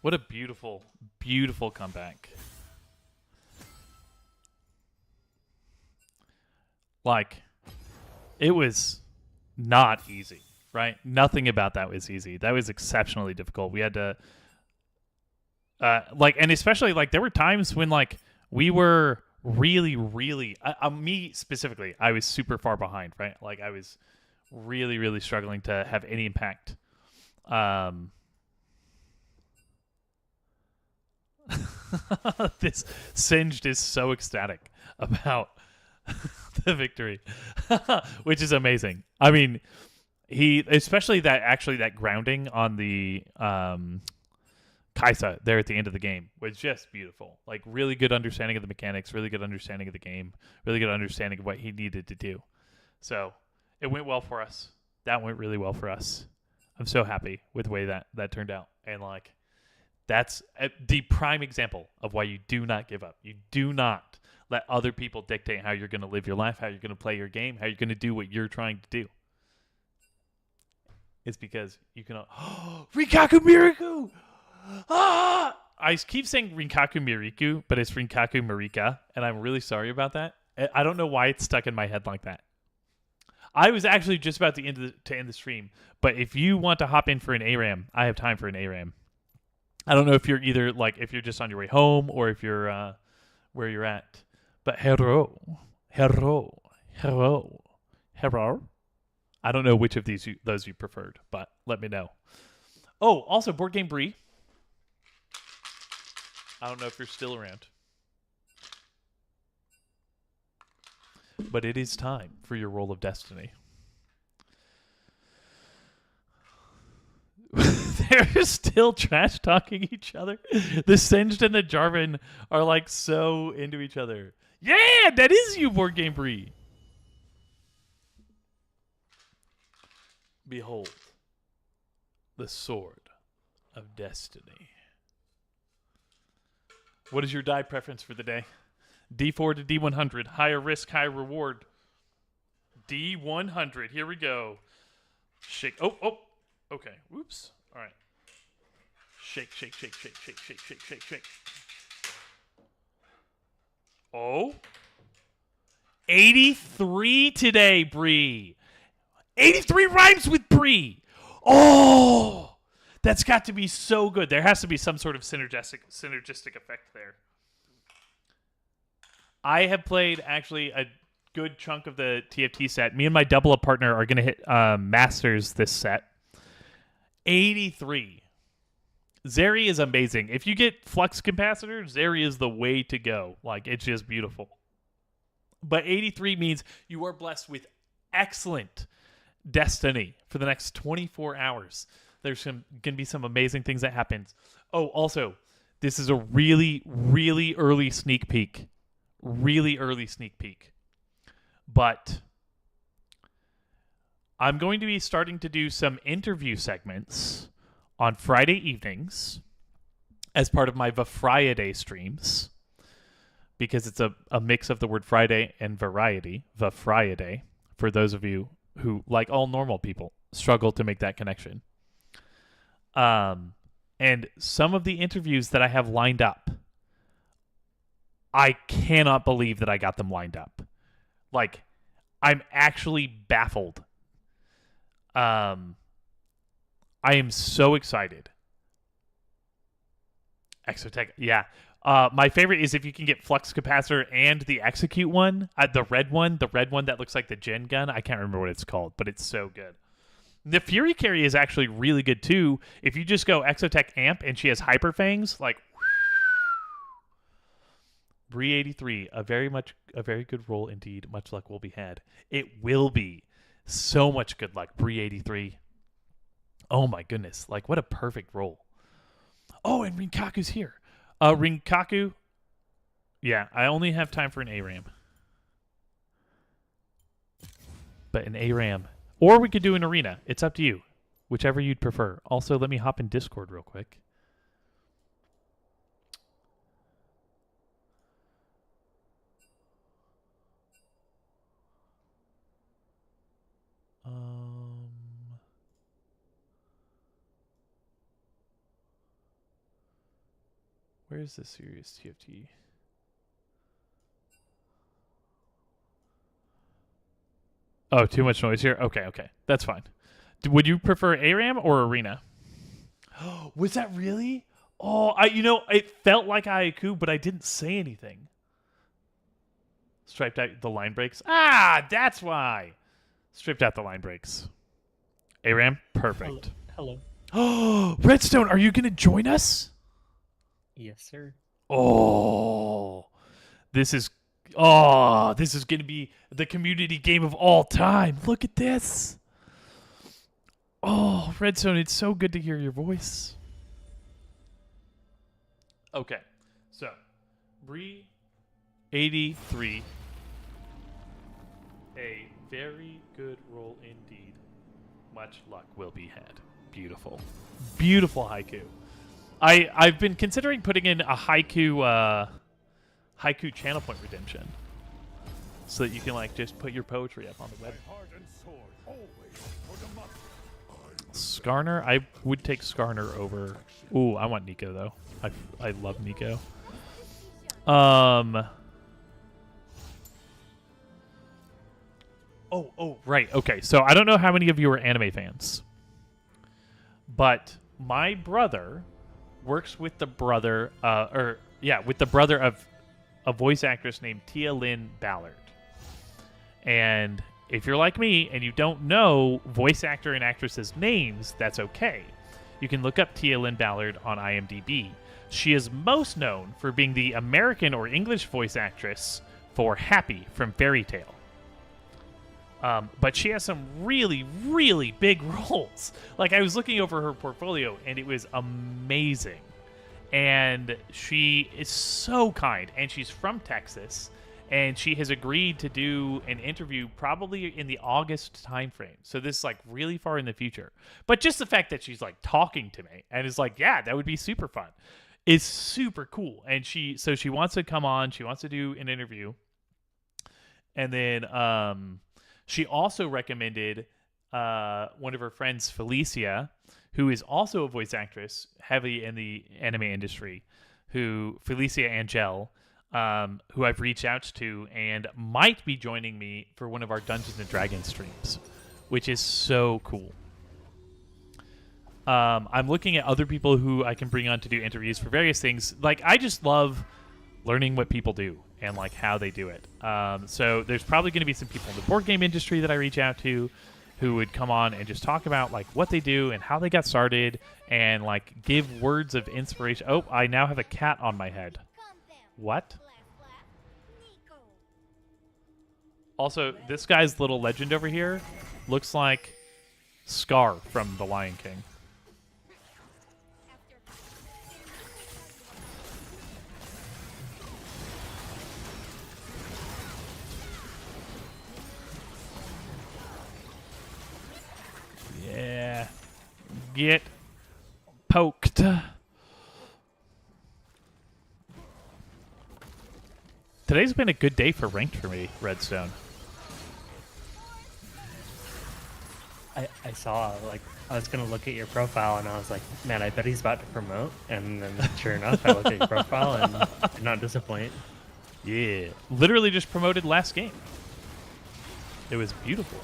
What a beautiful, beautiful comeback. Like, it was not easy, right? Nothing about that was easy. That was exceptionally difficult. We had to, and especially, like, there were times when, like, we were really, really, me specifically, I was super far behind, right? Like, I was really, really struggling to have any impact. This Singed is so ecstatic about the victory, which is amazing. I mean, especially that grounding on the Kaisa there at the end of the game was just beautiful. Like, really good understanding of the mechanics, really good understanding of the game, really good understanding of what he needed to do. So it went well for us. That went really well for us. I'm so happy with the way that turned out. And, like, that's the prime example of why you do not give up. You do not let other people dictate how you're going to live your life, how you're going to play your game, how you're going to do what you're trying to do. It's because you can... Rinkaku Miriku! Ah! I keep saying Rinkaku Miriku, but it's Rinkaku Marika, and I'm really sorry about that. I don't know why it's stuck in my head like that. I was actually just about to end the stream, but if you want to hop in for an ARAM, I have time for an ARAM. I don't know if you're either, like, if you're just on your way home or if you're where you're at. But hello. I don't know which of those you preferred, but let me know. Oh, also Board Game Brie. I don't know if you're still around. But it is time for your Roll of Destiny. They're still trash talking each other. The Singed and the Jarvan are, like, so into each other. Yeah, that is you, Board Game Brie. Behold, the Sword of Destiny. What is your die preference for the day? D4 to D100. Higher risk, higher reward. D100. Here we go. Shake. Oh. Okay. Whoops. All right. Shake. Oh. 83 today, Brie. 83 rhymes with Brie. Oh. That's got to be so good. There has to be some sort of synergistic effect there. I have played actually a good chunk of the TFT set. Me and my double-up partner are going to hit Masters this set. 83. Zeri is amazing. If you get Flux Capacitor, Zeri is the way to go. Like, it's just beautiful. But 83 means you are blessed with excellent Destiny for the next 24 hours. There's going to be some amazing things that happens. Oh, also, this is a really, really early sneak peek. Really early sneak peek. But I'm going to be starting to do some interview segments on Friday evenings as part of my Vafriday streams, because it's a mix of the word Friday and variety. Vafriday, for those of you who, like all normal people, struggle to make that connection. And some of the interviews that I have lined up, I cannot believe that I got them lined up. Like, I'm actually baffled. I am so excited. Exotech, yeah. My favorite is if you can get Flux Capacitor and the Execute one, the red one that looks like the Gen gun. I can't remember what it's called, but it's so good. The Fury Carry is actually really good too. If you just go Exotech Amp and she has Hyper Fangs, like Brie 83, a very good roll indeed. Much luck will be had. It will be so much good luck, Brie 83. Oh my goodness! Like, what a perfect roll. Oh, and Rinkaku's here. Rinkaku. Yeah, I only have time for an ARAM. But an ARAM. Or we could do an arena. It's up to you. Whichever you'd prefer. Also, let me hop in Discord real quick. Where's the serious TFT? Oh, too much noise here? Okay, okay. That's fine. Would you prefer ARAM or Arena? Was that really? Oh, it felt like Aiku, but I didn't say anything. Striped out the line breaks. Ah, that's why. Stripped out the line breaks. ARAM, perfect. Hello. Oh, Redstone, are you going to join us? Yes, sir. Oh, this is going to be the community game of all time. Look at this. Oh, Redstone, it's so good to hear your voice. Okay, so Bree 83, a very good roll indeed. Much luck will be had. Beautiful, beautiful haiku. I've been considering putting in a haiku channel point redemption, so that you can like just put your poetry up on the web. Skarner, I would take Skarner over. Ooh, I want Nico though. I love Nico. Oh, right. Okay, so I don't know how many of you are anime fans, but my brother works with the brother, with the brother of a voice actress named Tia Lynn Ballard. And if you're like me and you don't know voice actor and actresses' names, that's okay. You can look up Tia Lynn Ballard on IMDb. She is most known for being the American or English voice actress for Happy from Fairy Tail. But she has some really, really big roles. Like, I was looking over her portfolio, and it was amazing. And she is so kind, and she's from Texas, and she has agreed to do an interview probably in the August timeframe. So this is, like, really far in the future. But just the fact that she's, like, talking to me and is like, yeah, that would be super fun, is super cool. And she wants to come on. She wants to do an interview. And then she also recommended one of her friends, Felicia, who is also a voice actress, heavy in the anime industry, Felicia Angel, who I've reached out to and might be joining me for one of our Dungeons & Dragons streams, which is so cool. I'm looking at other people who I can bring on to do interviews for various things. Like, I just love learning what people do and like how they do it. So there's probably going to be some people in the board game industry that I reach out to who would come on and just talk about like what they do and how they got started and like give words of inspiration. Oh, I now have a cat on my head. What? Also, this guy's little legend over here looks like Scar from The Lion King. Yeah. Get poked. Today's been a good day for ranked for me, Redstone. I saw, like, I was going to look at your profile and I was like, man, I bet he's about to promote. And then sure enough, I looked at your profile and did not disappoint. Yeah. Literally just promoted last game. It was beautiful.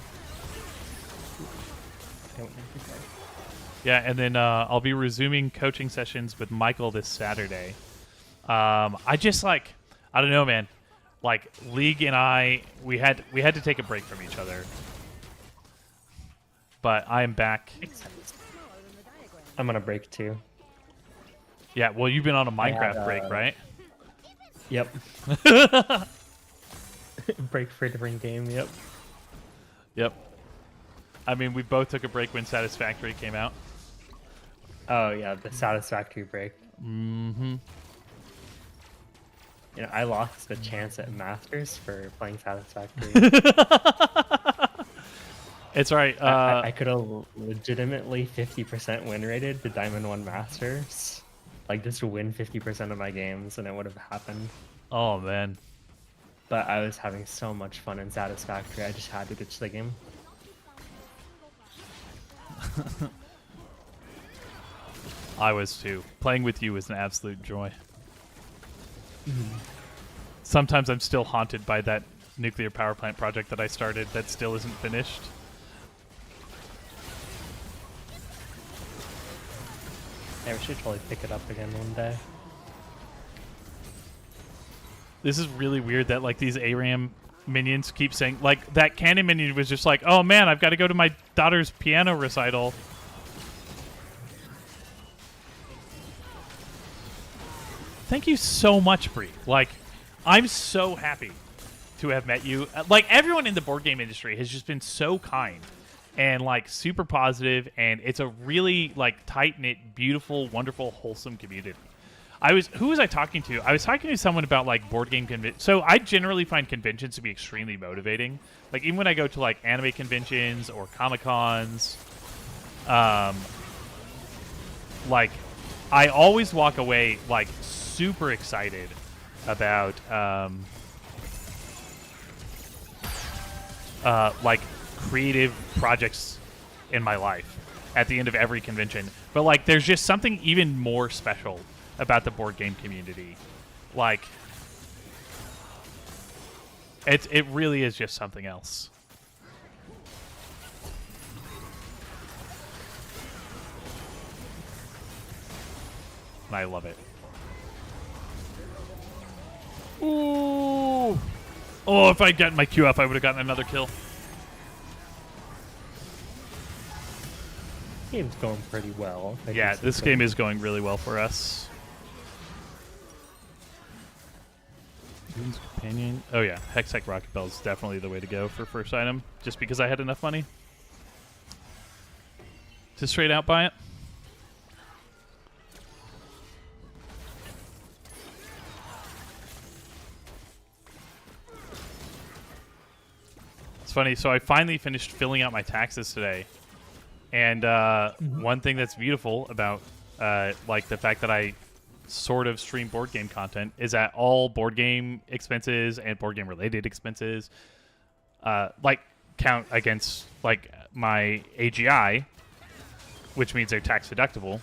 Yeah, and then I'll be resuming coaching sessions with Michael this Saturday. I just like, I don't know, man. Like League and I, we had to take a break from each other. But I am back. I'm on a break too. Yeah, well, you've been on a Minecraft break, right? Yep. Break for a different game. Yep. Yep. I mean, we both took a break when Satisfactory came out. Oh yeah, the satisfactory break. Mm-hmm. You know, I lost a chance at Masters for playing satisfactory. It's all right. I could have legitimately 50% win rated the Diamond 1 Masters. Like, just to win 50% of my games, and it would have happened. Oh man. But I was having so much fun in Satisfactory, I just had to ditch the game. I was too. Playing with you was an absolute joy. Sometimes I'm still haunted by that nuclear power plant project that I started that still isn't finished. Yeah, we should totally pick it up again one day. This is really weird that like these ARAM minions keep saying like that cannon minion was just like, oh man, I've got to go to my daughter's piano recital. Thank you so much, Bree. Like, I'm so happy to have met you. Like, everyone in the board game industry has just been so kind and like super positive, and it's a really like tight-knit, beautiful, wonderful, wholesome community. Who was I talking to? I was talking to someone about like board game conventions. So I generally find conventions to be extremely motivating. Like even when I go to like anime conventions or Comic-Cons, like I always walk away like super excited about like creative projects in my life at the end of every convention. But like there's just something even more special about the board game community. Like it really is just something else. And I love it. Ooh. Oh, if I'd gotten my Q up, I would have gotten another kill. Game's going pretty well. Yeah, this game is going really well for us. Moon's Companion. Oh yeah, Hextech Rocket Bell is definitely the way to go for first item, just because I had enough money to straight out buy it. It's funny, so I finally finished filling out my taxes today. And one thing that's beautiful about like the fact that I sort of stream board game content is that all board game expenses and board game related expenses like count against like my AGI, which means they're tax deductible.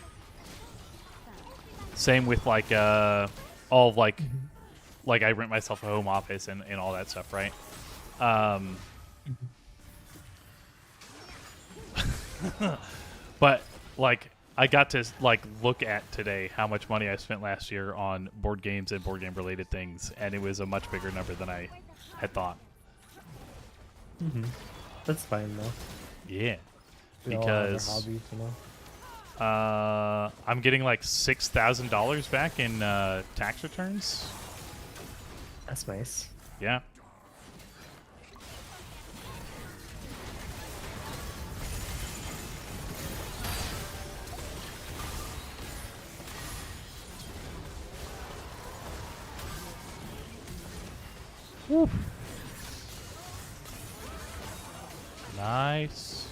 Same with like all like like I rent myself a home office and all that stuff, right? But like I got to like look at today how much money I spent last year on board games and board game related things, and it was a much bigger number than I had thought. That's fine though. Yeah, We all have our because hobbies, you know? I'm getting like $6,000 back in tax returns. That's nice. Yeah. Woo. Nice.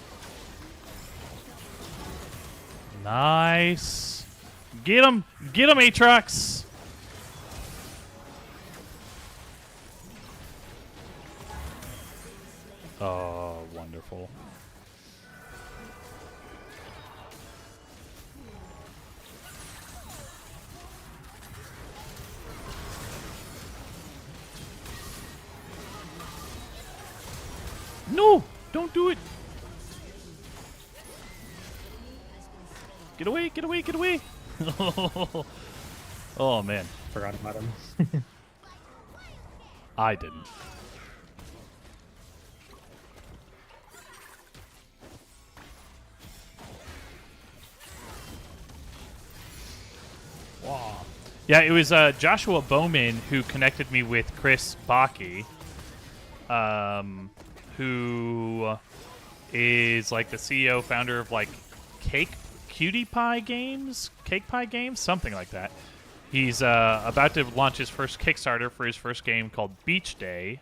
Nice. Get him, Aatrox. Oh, wonderful. No! Don't do it! Get away, get away, get away! Oh, man. Forgot about him. I didn't. Wow. Yeah, it was Joshua Bowman who connected me with Chris Baki, who is like the CEO, founder of like Cutie Pie Games, Cake Pie Games, something like that. He's about to launch his first Kickstarter for his first game called Beach Day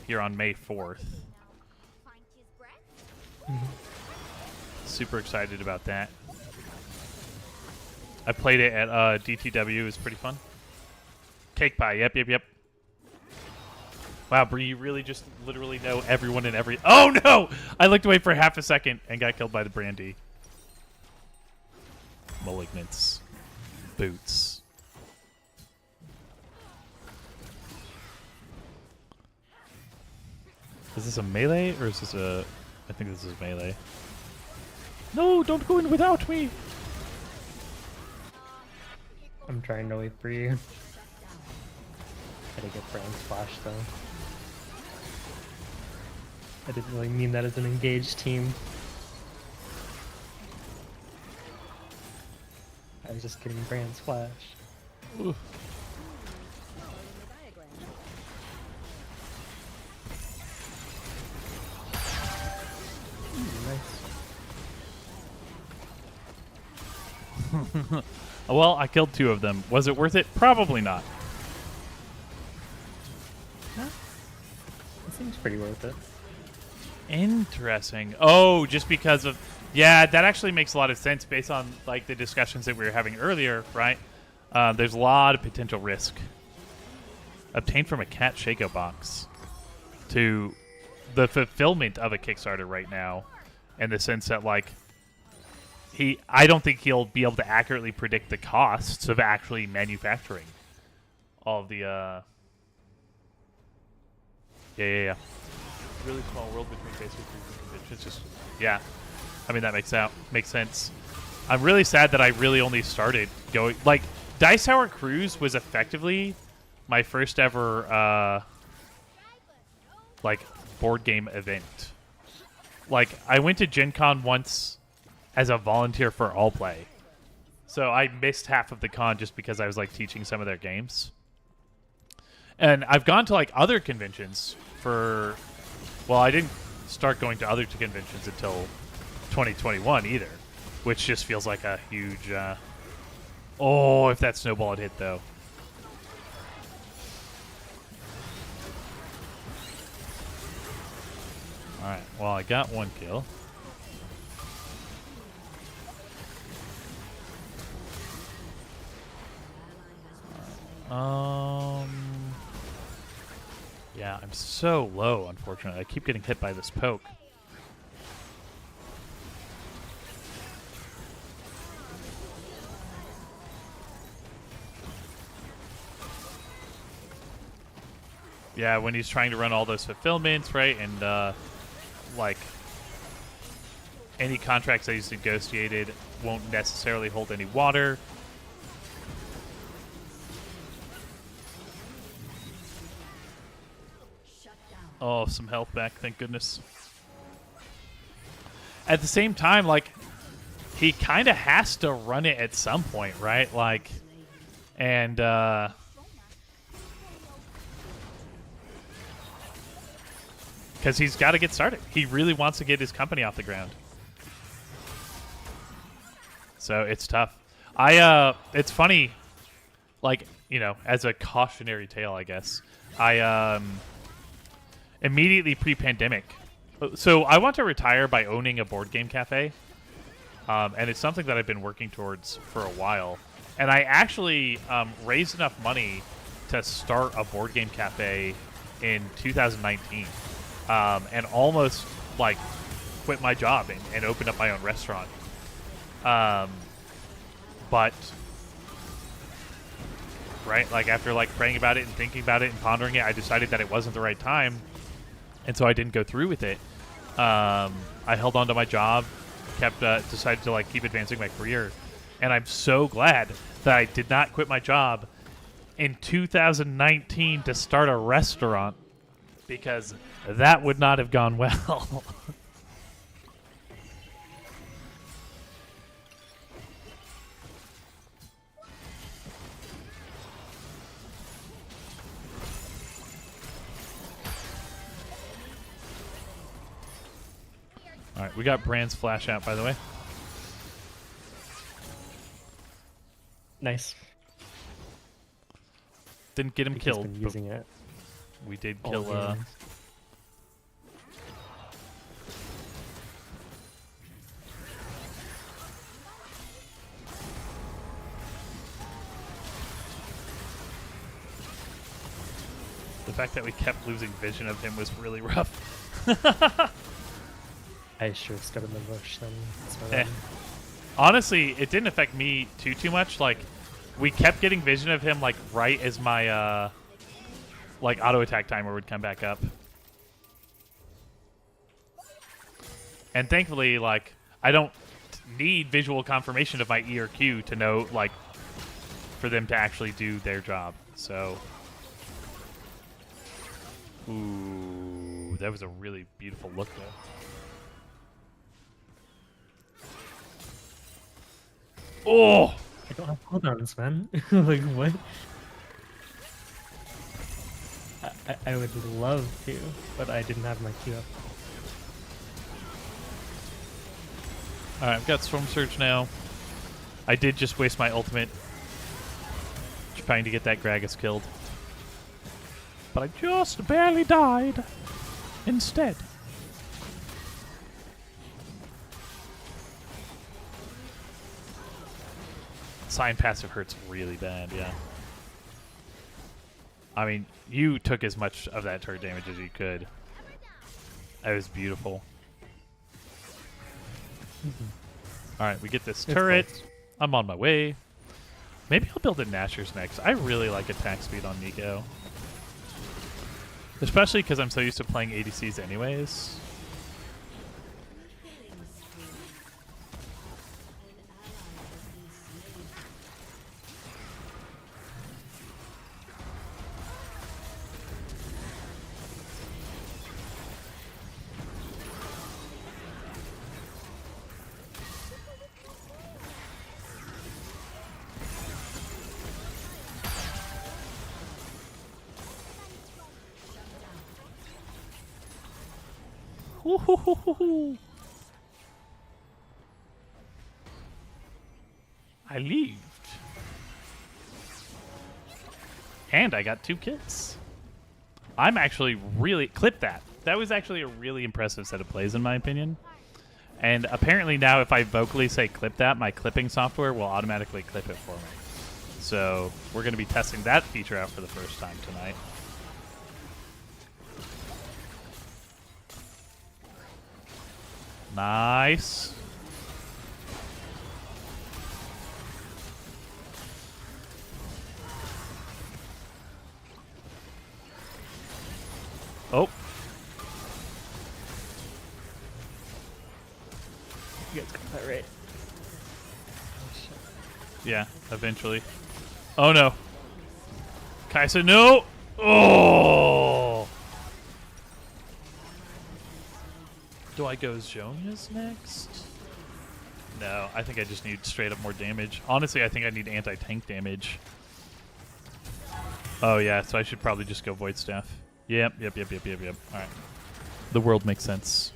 here on May 4th. Super excited about that. I played it at DTW. It was pretty fun. Cake Pie. Yep. Wow, Bree, you really just literally know everyone in every... Oh, no! I looked away for half a second and got killed by the Brandy. Malignants. Boots. Is this a melee or is this a... I think this is melee. No, don't go in without me! I'm trying to wait for you. Gotta get Brand Splash though. I didn't really mean that as an engaged team. I was just getting Brand Splash. Ooh. Nice. Well, I killed 2 of them. Was it worth it? Probably not. It seems pretty worth it. Interesting. Oh, just because of... Yeah, that actually makes a lot of sense based on like the discussions that we were having earlier, right? There's a lot of potential risk. Obtained from a Cat Shaco box. To the fulfillment of a Kickstarter right now. In the sense that, like... I don't think he'll be able to accurately predict the costs of actually manufacturing all of the, Yeah. Really small world between Facebook and conventions. Just, yeah. I mean, that makes sense. I'm really sad that I really only started going... Like, Dice Tower Cruise was effectively my first ever, like, board game event. Like, I went to Gen Con once... as a volunteer for All Play. So I missed half of the con just because I was like teaching some of their games. And I've gone to like other conventions for... Well, I didn't start going to other conventions until 2021 either. Which just feels like a huge... Oh, if that snowball had hit though. Alright, well I got 1 kill. Yeah, I'm so low, unfortunately. I keep getting hit by this poke. Yeah, when he's trying to run all those fulfillments, right? And, like, any contracts that he's negotiated won't necessarily hold any water. Oh, some health back, thank goodness. At the same time, like, he kind of has to run it at some point, right? Like, and, because he's got to get started. He really wants to get his company off the ground. So it's tough. It's funny, like, you know, as a cautionary tale, I guess. Immediately pre-pandemic. So I want to retire by owning a board game cafe. And it's something that I've been working towards for a while. And I actually raised enough money to start a board game cafe in 2019. And almost, like, quit my job and opened up my own restaurant. But, right, like, after, like, praying about it and thinking about it and pondering it, I decided that it wasn't the right time. And so I didn't go through with it. I held on to my job, decided to like keep advancing my career, and I'm so glad that I did not quit my job in 2019 to start a restaurant, because that would not have gone well. All right, we got Brand's flash out, by the way. Nice. Didn't get him He's killed, been but using it. we did all kill. game. The fact that we kept losing vision of him was really rough. I should have stood in the bush then. That's my Eh. bad. Honestly, it didn't affect me too much. Like, we kept getting vision of him like right as my like auto attack timer would come back up. And thankfully, like, I don't need visual confirmation of my E or Q to know, like, for them to actually do their job. So, ooh, that was a really beautiful look, though. Oh, I don't have cooldowns, man. Like, what? I would love to, but I didn't have my Q up. all right, I've got Storm Surge now. I did just waste my ultimate trying to get that Gragas killed. But I just barely died instead. Sign passive hurts really bad, yeah. I mean, you took as much of that turret damage as you could. That was beautiful. Alright, we get this turret. close. I'm on my way. Maybe I'll build a Nashor's next. I really like attack speed on Nico. Especially because I'm so used to playing ADCs anyways. Woo-hoo-hoo-hoo-hoo. I lived. And I got 2 kills. I'm actually really... Clip that. That was actually a really impressive set of plays, in my opinion. And apparently now if I vocally say clip that, my clipping software will automatically clip it for me. So we're going to be testing that feature out for the first time tonight. Nice. Oh, You guys got that right. yeah, eventually. Oh no. Kaisa, no! Oh! Do I go Zhonya's next? No, I think I just need straight up more damage. Honestly, I think I need anti-tank damage. Oh yeah, so I should probably just go Void Staff. Yep. Alright. The world makes sense.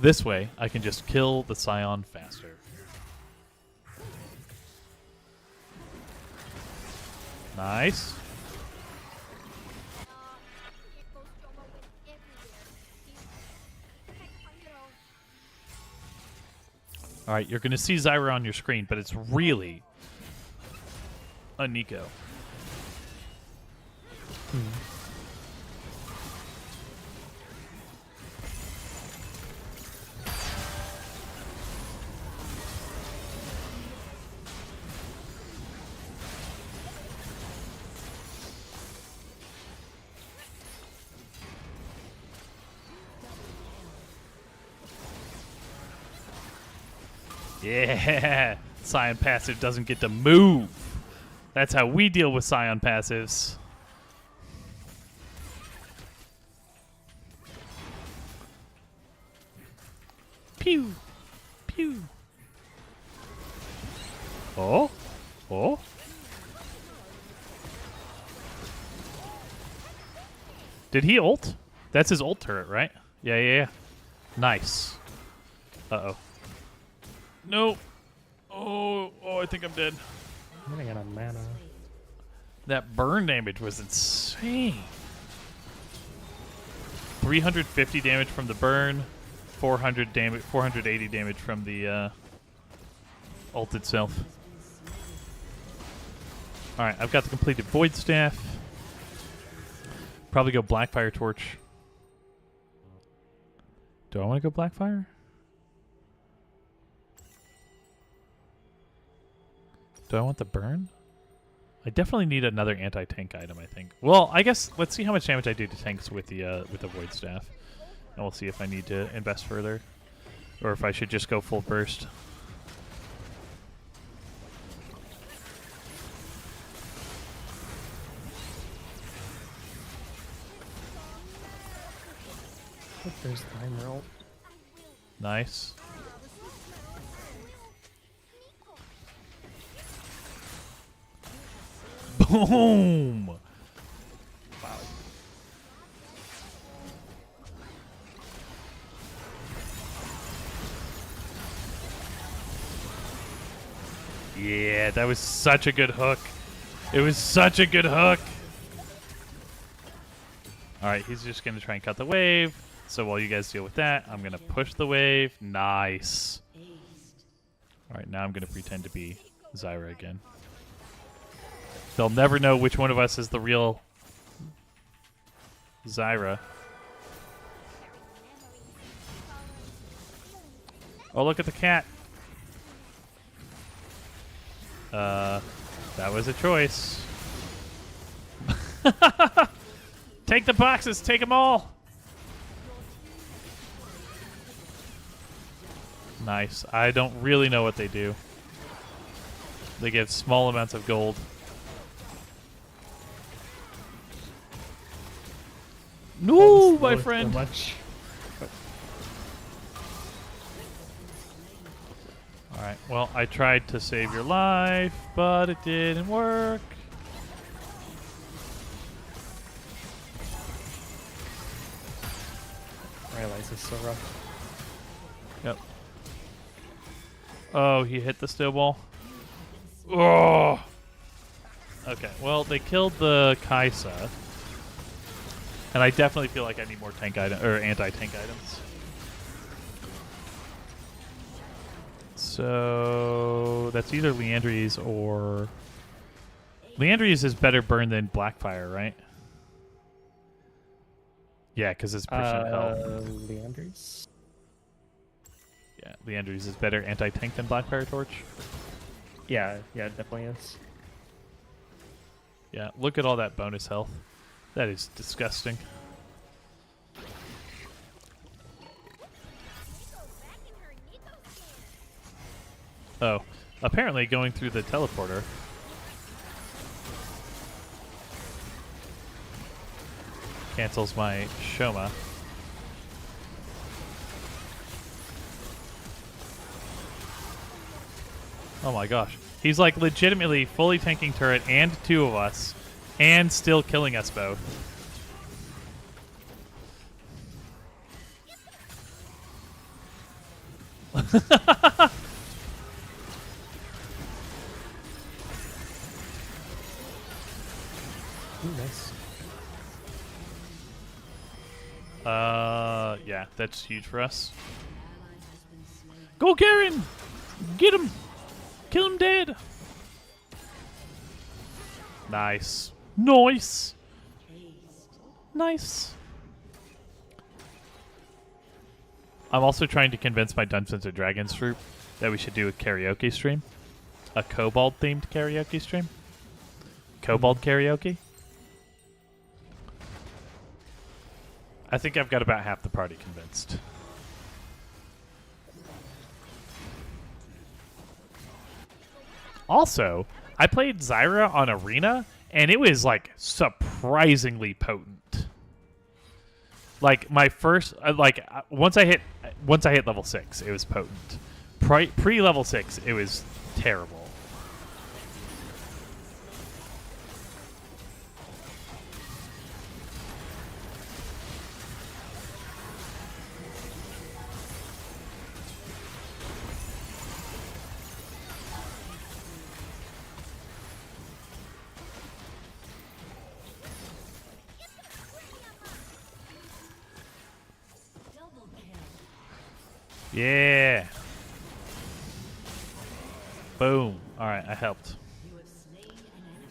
This way, I can just kill the Scion faster. Nice. Alright, you're going to see Zyra on your screen, but it's really a Nico. Yeah, Scion passive doesn't get to move. That's how we deal with Scion passives. Pew, pew. Oh, oh. Did he ult? That's his ult turret, right? Yeah. Nice. Uh-oh. Nope. Oh, I think I'm dead. I'm running out of mana. That burn damage was insane. 350 damage from the burn, 480 damage from the ult itself. All right, I've got the completed Void Staff. Probably go Blackfire Torch. Do I want to go Blackfire? Do I want the burn? I definitely need another anti-tank item, I think. Well, I guess let's see how much damage I do to tanks with the Void Staff. And we'll see if I need to invest further. Or if I should just go full burst. Look, there's the emerald. Nice. Boom! Wow. Yeah, that was such a good hook. It was such a good hook. Alright, he's just going to try and cut the wave. So while you guys deal with that, I'm going to push the wave. Nice. Alright, now I'm going to pretend to be Zyra again. They'll never know which one of us is the real Zyra. Oh, look at the cat. That was a choice. Take the boxes. Take them all. Nice. I don't really know what they do. They give small amounts of gold. No, my friend. So much. All right. Well, I tried to save your life, but it didn't work. Rylai's is so rough. Yep. Oh, he hit the steel ball. Oh. Okay. Well, they killed the Kaisa. And I definitely feel like I need more tank item or anti-tank items. So that's either Leandries or Leandries is better burn than Blackfire, right? Yeah, because it's percent health. Leandries? Yeah, Leandries is better anti-tank than Blackfire Torch. Yeah, it definitely is. Yeah, look at all that bonus health. That is disgusting. Oh, apparently going through the teleporter. Cancels my Shoma. Oh my gosh. He's like legitimately fully tanking turret and two of us. And still killing us both. Ooh, nice. Yeah, that's huge for us. Go, Garen! Get him! Kill him dead! Nice. Nice! Nice. I'm also trying to convince my Dungeons and Dragons troop that we should do a karaoke stream. A Kobold-themed karaoke stream. Kobold karaoke. I think I've got about half the party convinced. Also, I played Zyra on Arena, and it was like surprisingly potent. Like my first, once I hit level 6, it was potent. Pre level 6, it was terrible. Yeah. Boom. All right, I helped.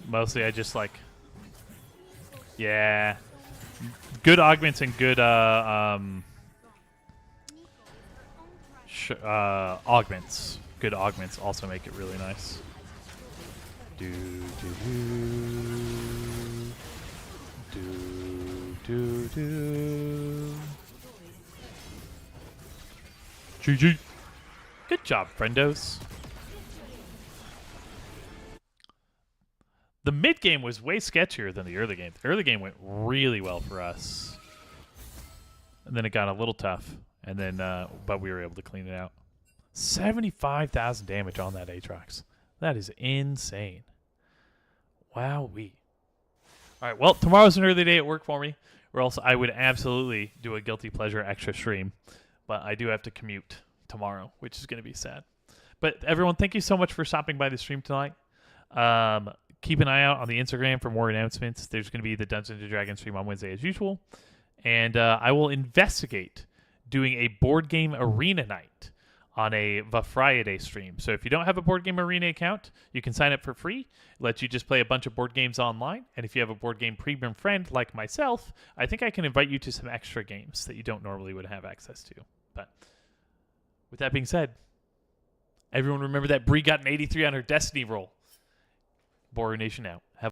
Mostly I just like, yeah. Good augments and good augments. Good augments also make it really nice. Do do do do do. GG. Good job, friendos. The mid game was way sketchier than the early game. The early game went really well for us, and then it got a little tough. And then, but we were able to clean it out. 75,000 damage on that Aatrox. That is insane. Wowee. All right. Well, tomorrow's an early day at work for me. Or else I would absolutely do a guilty pleasure extra stream, but I do have to commute tomorrow, which is going to be sad. But everyone, thank you so much for stopping by the stream tonight. Keep an eye out on the Instagram for more announcements. There's going to be the Dungeons & Dragons stream on Wednesday as usual. And I will investigate doing a board game arena night on a Friday stream. So if you don't have a board game arena account, you can sign up for free. It lets you just play a bunch of board games online. And if you have a board game premium friend like myself, I think I can invite you to some extra games that you don't normally would have access to. But with that being said, everyone remember that Bree got an 83 on her Destiny roll. Borer Nation out. Have